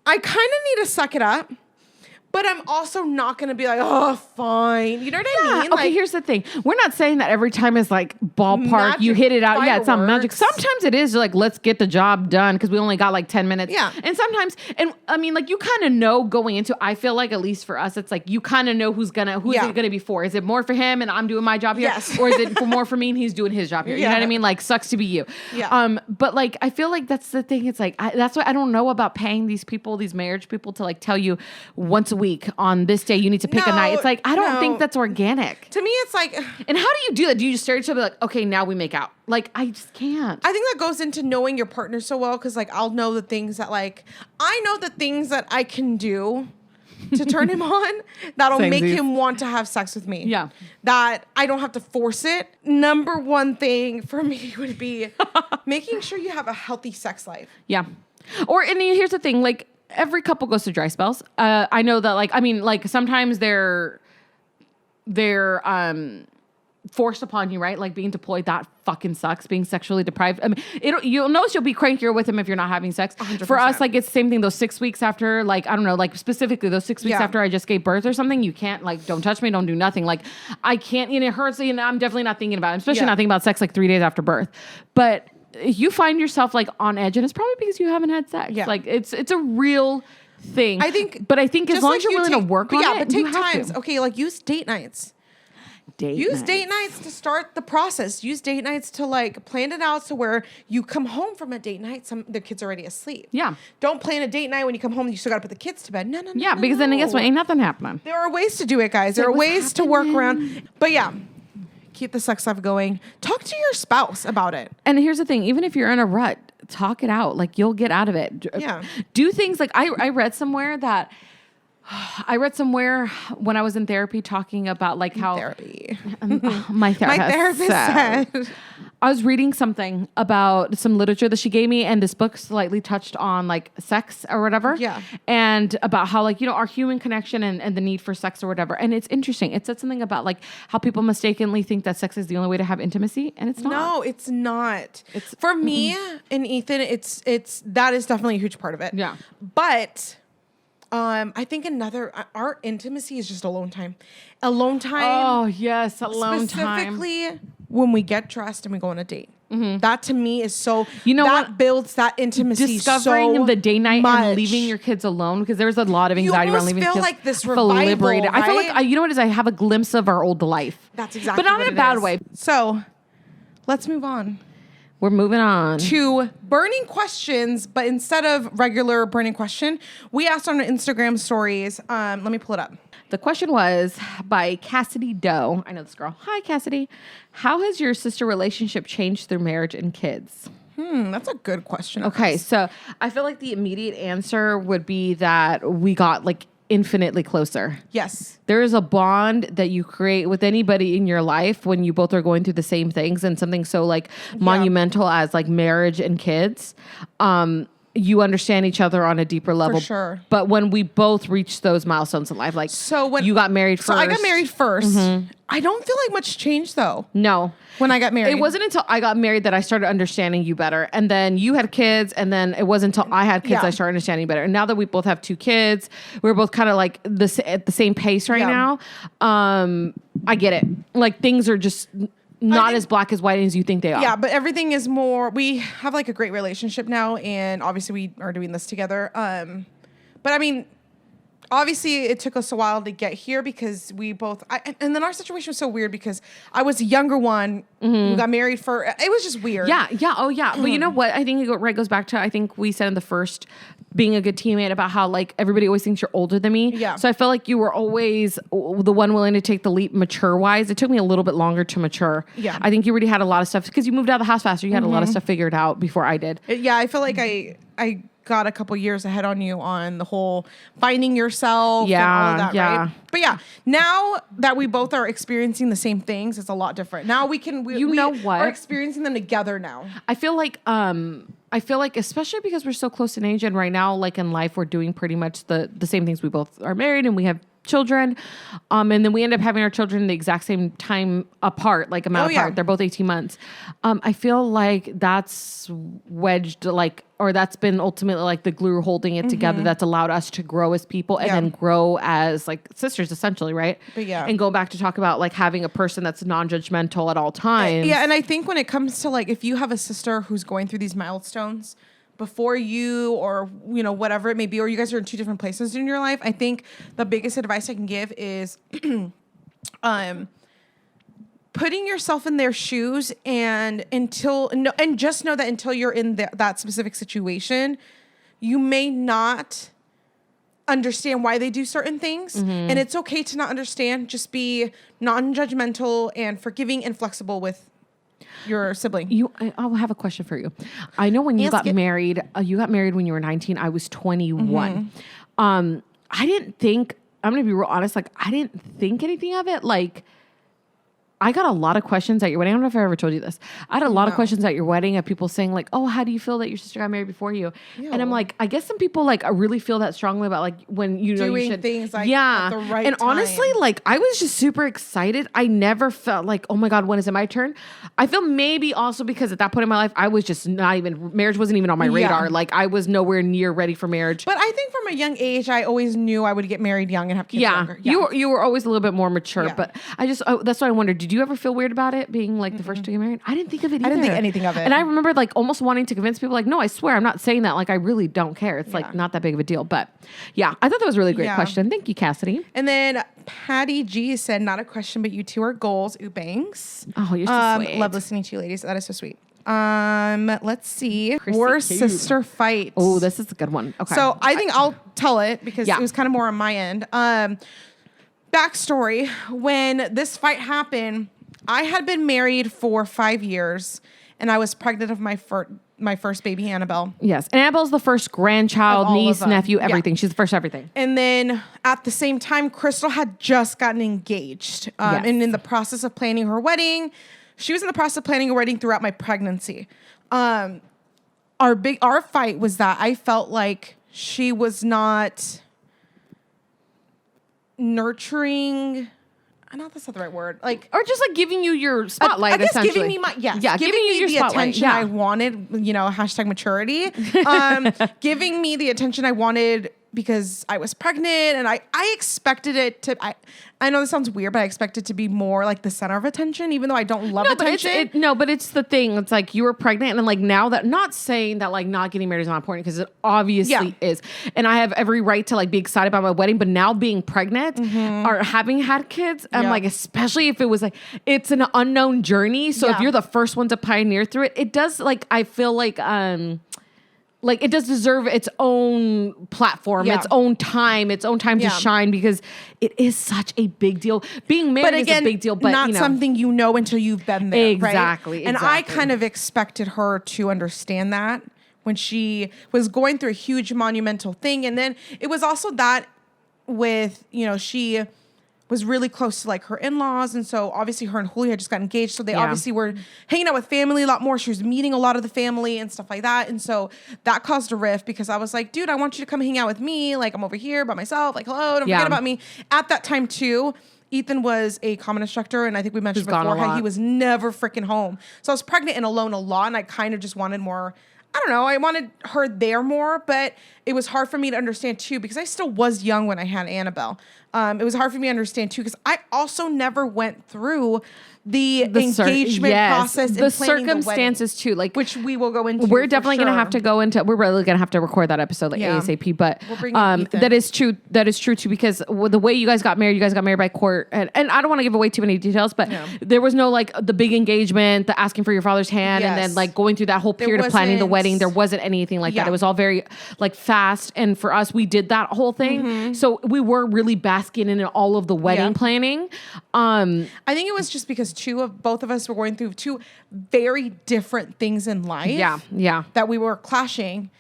S2: I kind of need to suck it up. But I'm also not going to be like, oh, fine. You know what I mean?
S1: Okay, here's the thing. We're not saying that every time is like ballpark,
S2: magic
S1: you hit it out. Yeah, it's not magic.
S2: fireworks.
S1: Sometimes it is like, let's get the job done because we only got like 10 minutes.
S2: Yeah.
S1: And sometimes, and I mean, like you kind of know going into, I feel like at least for us, it's like you kind of know who's it going to be for. Is it more for him and I'm doing my job here?
S2: Yes.
S1: Or is it more for me and he's doing his job here? You know what I mean? Like, sucks to be you.
S2: Yeah.
S1: But like, I feel like that's the thing. It's like, that's why I don't know about paying these people, these marriage people to like tell you once a week on this day you need to pick a night. It's like, I don't think that's organic.
S2: To me, it's like...
S1: And how do you do that? Do you just stare at each other like, okay, now we make out? Like, I just can't.
S2: I think that goes into knowing your partner so well because, like, I'll know the things that, like... I know the things that I can do to turn him on that'll make him want to have sex with me.
S1: Yeah.
S2: That I don't have to force it. Number one thing for me would be making sure you have a healthy sex life.
S1: Yeah. And here's the thing, like, every couple goes through dry spells. I know that, like, I mean, like, sometimes they're forced upon you, right? Like, being deployed, that fucking sucks. Being sexually deprived. I mean, you'll notice you'll be crankier with him if you're not having sex.
S2: 100%.
S1: For us, like, it's the same thing. Those 6 weeks after, like, I don't know, like, specifically those 6 weeks after I just gave birth or something, you can't, like, don't touch me, don't do nothing. Like, I can't, it hurts, and I'm definitely not thinking about it. I'm especially not thinking about sex, like, 3 days after birth. But you find yourself, like, on edge, and it's probably because you haven't had sex. Yeah. Like, it's a real thing. I think as long as you're willing to work on it,
S2: but take times. Okay, like, use date nights. Use date nights to start the process. Use date nights to like plan it out so where you come home from a date night, the kids are already asleep. Yeah. Don't plan a date night when you come home and you still got to put the kids to bed. No.
S1: Yeah, because then guess what? Ain't nothing happening.
S2: There are ways to do it, guys. There are ways to work around. But yeah, keep the sex life going. Talk to your spouse about it.
S1: And here's the thing: even if you're in a rut, talk it out. Like, you'll get out of it. Yeah. Do things like I read somewhere when I was in therapy talking about like how my therapist said I was reading something about some literature that she gave me, and this book slightly touched on like sex or whatever. Yeah. And about how like, our human connection and the need for sex or whatever. And it's interesting. It said something about like how people mistakenly think that sex is the only way to have intimacy, and it's not.
S2: No, it's not. It's for me and Ethan, it's that is definitely a huge part of it. Yeah. But I think our intimacy is just alone time. Alone time.
S1: Oh, yes, alone time.
S2: Specifically when we get dressed and we go on a date. Mm-hmm. That to me is so, that builds that intimacy.
S1: Discovering the day night and leaving your kids alone, because there's a lot of anxiety around leaving kids.
S2: You feel like this revival, liberated.
S1: Right? I feel like, you know what it is? I have a glimpse of our old life.
S2: That's exactly
S1: but not in a bad way.
S2: So let's move on.
S1: We're moving on
S2: to burning questions, but instead of regular burning question, we asked on our Instagram stories. Let me pull it up.
S1: The question was by Cassidy Doe. I know this girl. Hi, Cassidy. How has your sister relationship changed through marriage and kids?
S2: That's a good question.
S1: Okay, so I feel like the immediate answer would be that we got like infinitely closer. Yes. There is a bond that you create with anybody in your life when you both are going through the same things, and something so like monumental as like marriage and kids. You understand each other on a deeper level. For sure. But when we both reach those milestones in life, like when you got married first.
S2: So I got married first. Mm-hmm. I don't feel like much changed though.
S1: No.
S2: When I got married.
S1: It wasn't until I got married that I started understanding you better. And then you had kids, and then it wasn't until I had kids I started understanding you better. And now that we both have 2 kids, we're both kind of like at the same pace right now. I get it. Like, things are just not as black as white as you think they are.
S2: Yeah, but everything is more, we have like a great relationship now, and obviously we are doing this together. But I mean, obviously it took us a while to get here because we both, and then our situation was so weird because I was the younger one who got married it was just weird.
S1: Yeah. Oh yeah. But you know what? I think it goes back to, I think we said in the first, being a good teammate, about how like everybody always thinks you're older than me.
S2: Yeah.
S1: So I felt like you were always the one willing to take the leap mature wise. It took me a little bit longer to mature.
S2: Yeah.
S1: I think you already had a lot of stuff because you moved out of the house faster. You had a lot of stuff figured out before I did.
S2: Yeah, I feel like I got a couple years ahead on you on the whole finding yourself and all of that, right? But yeah, now that we both are experiencing the same things, it's a lot different. Now we are experiencing them together now.
S1: I feel like especially because we're so close in age and right now, like in life, we're doing pretty much the same things. We both are married and we have children. And then we end up having our children the exact same time apart, like amount apart. They're both 18 months. I feel like that's wedged or that's been ultimately like the glue holding it together that's allowed us to grow as people and then grow as like sisters essentially, right?
S2: But and
S1: go back to talk about like having a person that's non-judgmental at all times.
S2: Yeah, and I think when it comes to like if you have a sister who's going through these milestones before you or whatever it may be, or you guys are in two different places in your life, I think the biggest advice I can give is putting yourself in their shoes and just know that until you're in that specific situation, you may not understand why they do certain things. And it's okay to not understand. Just be non-judgmental and forgiving and flexible with your sibling.
S1: I'll have a question for you. I know when you got married when you were 19. I was 21. I didn't think, I'm going to be real honest, like I didn't think anything of it. Like I got a lot of questions at your wedding. I don't know if I ever told you this. I had a lot of questions at your wedding of people saying like, oh, how do you feel that your sister got married before you? Ew. And I'm like, I guess some people like really feel that strongly about like when
S2: doing
S1: you should,
S2: things like at the right
S1: and
S2: time.
S1: honestly, like I was just super excited. I never felt like, oh my God, when is it my turn? I feel maybe also because at that point in my life, I was just marriage wasn't even on my radar. Like I was nowhere near ready for marriage.
S2: But I think from a young age, I always knew I would get married young and have kids younger.
S1: You were always a little bit more mature, but that's what I wondered. Did you ever feel weird about it being like the first to get married? I didn't think of it either.
S2: I didn't think anything of it.
S1: And I remember like almost wanting to convince people like, no, I swear I'm not saying that. Like I really don't care. It's like not that big of a deal. But yeah, I thought that was a really great question. Thank you, Cassidy.
S2: And then Patty G said, not a question, but you two are goals. Ooh, bangs.
S1: Oh, you're so sweet.
S2: Love listening to you ladies. That is so sweet. Let's see. Worst sister fight.
S1: Oh, this is a good one. Okay.
S2: So I think I'll tell it because it was kind of more on my end. Backstory. When this fight happened, I had been married for 5 years, and I was pregnant of my first baby, Annabelle.
S1: Yes, and Annabelle's the first grandchild, niece, nephew, everything. Yeah. She's the first everything.
S2: And then at the same time, Crystal had just gotten engaged, and in the process of planning her wedding, she was in the process of planning her wedding throughout my pregnancy. Our fight was that I felt like she was not nurturing. I know that's not the right word. Like,
S1: or just like giving you your spotlight.
S2: I guess giving me giving me the attention I wanted. Hashtag maturity. Giving me the attention I wanted because I was pregnant, and I expected it to. I know this sounds weird, but I expect it to be more like the center of attention, even though I don't love attention.
S1: But it's the thing. It's like you were pregnant, and then like now that, not saying that like not getting married is not important because it obviously is, and I have every right to like be excited about my wedding. But now being pregnant or having had kids, I'm like, especially if it was like it's an unknown journey. So if you're the first one to pioneer through it, it does like I feel like it does deserve its own platform, its own time to shine because it is such a big deal. Being married is a big deal, but
S2: not something you know until you've been there.
S1: Exactly.
S2: Right? And I kind of expected her to understand that when she was going through a huge monumental thing. And then it was also that with, she was really close to like her in-laws, and so obviously her and Julio had just got engaged, so they obviously were hanging out with family a lot more. She was meeting a lot of the family and stuff like that, and so that caused a rift because I was like, dude, I want you to come hang out with me, like I'm over here by myself, like hello, don't forget about me. At that time too, Ethan was a common instructor, and I think we mentioned before how he was never freaking home, so I was pregnant and alone a lot, and I kind of just wanted more I don't know. I wanted her there more, but it was hard for me to understand too because I still was young when I had Annabelle. It was hard for me to understand too because I also never went through the engagement process,
S1: the circumstances too, like
S2: which we will go into.
S1: We're definitely going to have to go into. We're really going to have to record that episode ASAP. But
S2: we'll bring Ethan.
S1: That is true. That is true too because the way you guys got married by court, and I don't want to give away too many details, but there was no like the big engagement, the asking for your father's hand, and then like going through that whole period of planning the wedding. There wasn't anything like that. It was all very like fast, and for us, we did that whole thing. So we were really basking in all of the wedding planning.
S2: I think it was just because both of us were going through two very different things in life.
S1: Yeah.
S2: That we were clashing.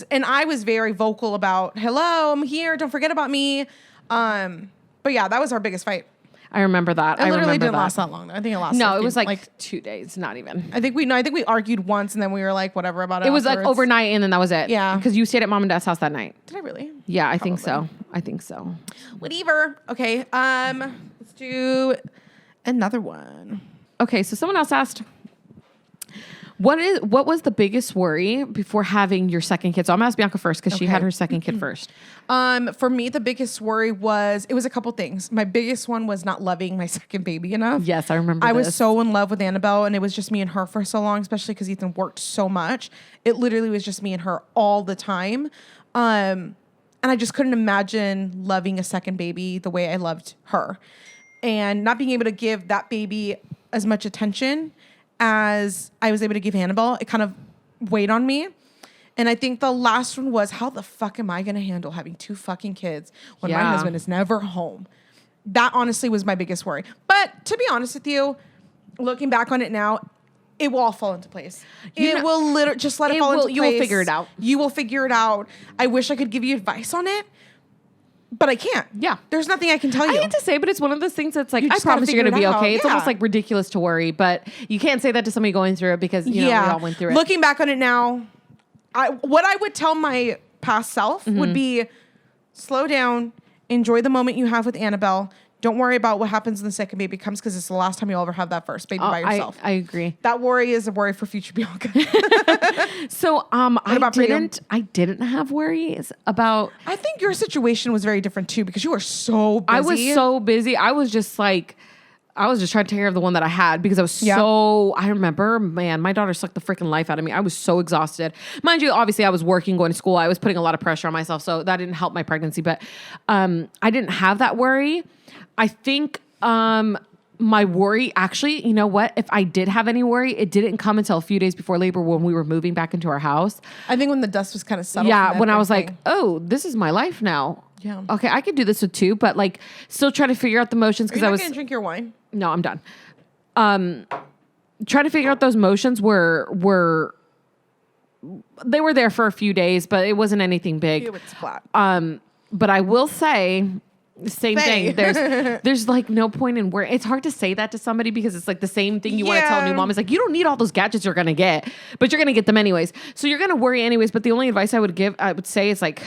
S2: And I was very vocal about, hello, I'm here. Don't forget about me. But yeah, that was our biggest fight.
S1: I remember that.
S2: It literally didn't last that long. I think it lasted.
S1: No, it was like 2 days, not even.
S2: I think we argued once and then we were like, whatever about it.
S1: It was like overnight and then that was it.
S2: Yeah.
S1: Because you stayed at mom and dad's house that night.
S2: Did I really?
S1: Yeah, I think so.
S2: Whatever. Okay. Let's do another one.
S1: Okay, so someone else asked, what was the biggest worry before having your second kid? So I'm gonna ask Bianca first because she had her second kid first.
S2: For me, the biggest worry was a couple things. My biggest one was not loving my second baby enough.
S1: Yes, I remember.
S2: I was so in love with Annabelle, and it was just me and her for so long, especially because Ethan worked so much. It literally was just me and her all the time. And I just couldn't imagine loving a second baby the way I loved her. And not being able to give that baby as much attention as I was able to give Annabelle, it kind of weighed on me. And I think the last one was, how the fuck am I going to handle having 2 fucking kids when my husband is never home? That honestly was my biggest worry. But to be honest with you, looking back on it now, it will all fall into place. It will literally just let it fall into place.
S1: You will figure it out.
S2: You will figure it out. I wish I could give you advice on it, but I can't.
S1: Yeah.
S2: There's nothing I can tell you.
S1: I hate to say, but it's one of those things that's like, I
S2: just
S1: promise you're going to be okay.
S2: Yeah.
S1: It's almost like ridiculous to worry, but you can't say that to somebody going through it because, you know, we all went through it.
S2: Looking back on it now, what I would tell my past self would be slow down, enjoy the moment you have with Annabelle. Don't worry about what happens when the second baby comes because it's the last time you'll ever have that first baby by yourself.
S1: I agree.
S2: That worry is a worry for future Bianca.
S1: So I didn't have worries about.
S2: I think your situation was very different too because you were so busy.
S1: I was so busy. I was just trying to take care of the one that I had because I was I remember, man, my daughter sucked the freaking life out of me. I was so exhausted. Mind you, obviously I was working, going to school. I was putting a lot of pressure on myself. So that didn't help my pregnancy, but I didn't have that worry. I think my worry, actually, you know what? If I did have any worry, it didn't come until a few days before labor when we were moving back into our house.
S2: I think when the dust was kind of settled.
S1: Yeah, when I was like, oh, this is my life now.
S2: Yeah.
S1: Okay, I could do this with 2, but like still trying to figure out the motions because I was.
S2: Are you not gonna drink your wine?
S1: No, I'm done. Trying to figure out those motions were they were there for a few days, but it wasn't anything big.
S2: It was flat.
S1: But I will say. Same thing. There's like no point in worrying. It's hard to say that to somebody because it's like the same thing you want to tell a new mom. It's like, you don't need all those gadgets you're going to get, but you're going to get them anyways. So you're going to worry anyways. But the only advice I would say is like,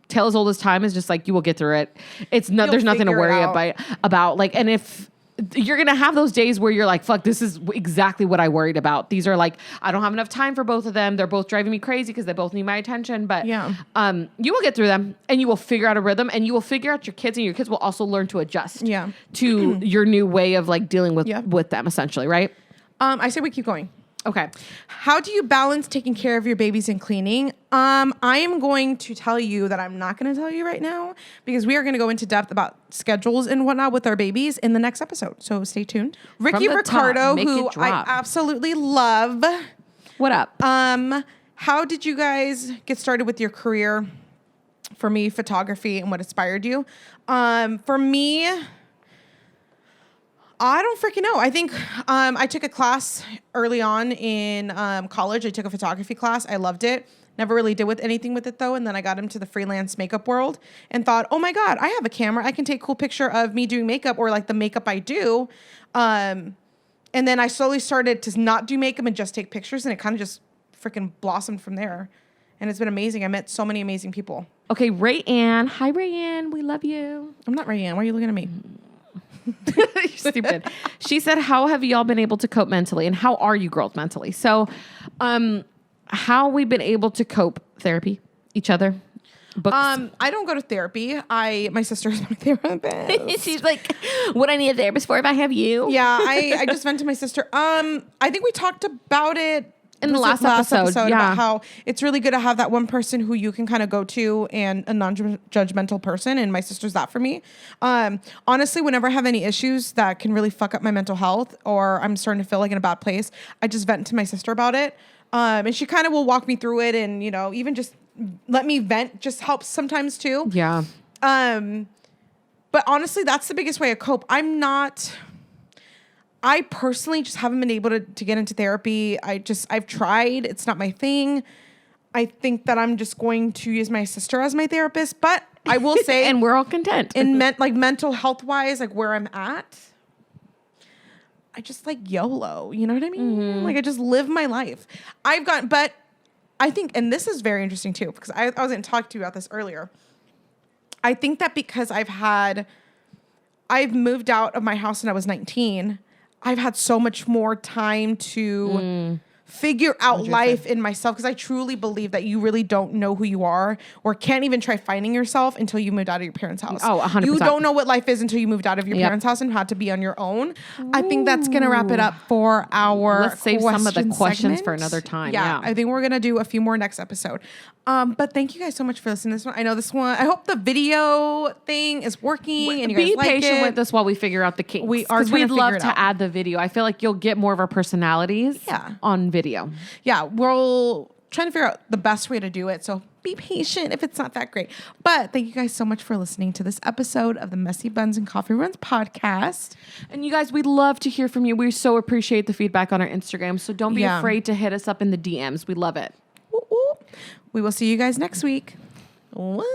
S1: tale as old as time is just like, you will get through it. There's nothing to worry about. Like, and if you're going to have those days where you're like, fuck, this is exactly what I worried about. These are like, I don't have enough time for both of them. They're both driving me crazy because they both need my attention. But you will get through them and you will figure out a rhythm and you will figure out your kids and your kids will also learn to adjust to your new way of like dealing with them essentially, right?
S2: I say we keep going.
S1: Okay.
S2: How do you balance taking care of your babies and cleaning? I am going to tell you that I'm not going to tell you right now because we are going to go into depth about schedules and whatnot with our babies in the next episode. So stay tuned. Ricky Ricardo, who I absolutely love.
S1: What up?
S2: How did you guys get started with your career? For me, photography and what inspired you. For me, I don't freaking know. I think I took a class early on in college. I took a photography class. I loved it. Never really did anything with it though. And then I got into the freelance makeup world and thought, oh my God, I have a camera. I can take a cool picture of me doing makeup or like the makeup I do. And then I slowly started to not do makeup and just take pictures. And it kind of just freaking blossomed from there. And it's been amazing. I met so many amazing people.
S1: Okay, Ray Ann. Hi, Ray Ann. We love you.
S2: I'm not Ray Ann. Why are you looking at me?
S1: You're stupid. She said, how have y'all been able to cope mentally and how are you girls mentally? So, how we've been able to cope. Therapy, each other, books.
S2: I don't go to therapy. My sister is my therapist.
S1: She's like, what I need a therapist for if I have you.
S2: Yeah, I just went to my sister. I think we talked about it
S1: in the last episode
S2: about how it's really good to have that one person who you can kind of go to and a non-judgmental person. And my sister's that for me. Honestly, whenever I have any issues that can really fuck up my mental health or I'm starting to feel like in a bad place, I just vent to my sister about it. And she kind of will walk me through it and, even just let me vent just helps sometimes too.
S1: Yeah.
S2: But honestly, that's the biggest way to cope. I personally just haven't been able to get into therapy. I've tried. It's not my thing. I think that I'm just going to use my sister as my therapist, but I will say,
S1: and we're all content
S2: in mental health wise, like where I'm at, I just like YOLO, you know what I mean? Mm-hmm. Like I just live my life. But I think, and this is very interesting too, because I was going to talk to you about this earlier. I think that because I've moved out of my house when I was 19, I've had so much more time to figure out life in myself because I truly believe that you really don't know who you are or can't even try finding yourself until you moved out of your parents' house.
S1: Oh, 100%.
S2: You don't know what life is until you moved out of your parents' house and had to be on your own. Ooh. I think that's going to wrap it up for our
S1: Let's save some of the questions
S2: segment.
S1: for another time.
S2: Yeah, I think we're going to do a few more next episode. But thank you guys so much for listening to this one. I know this one, I hope the video thing is working and you guys like it. Be
S1: patient with us while we figure out the kinks.
S2: We are trying to figure it out.
S1: We'd love to add the video. I feel like you'll get more of our personalities on video.
S2: Yeah, we're trying to figure out the best way to do it. So be patient if it's not that great. But thank you guys so much for listening to this episode of the Messy Buns and Coffee Runs podcast.
S1: And you guys, we'd love to hear from you. We so appreciate the feedback on our Instagram. So don't be afraid to hit us up in the DMs. We love it.
S2: We will see you guys next week. What?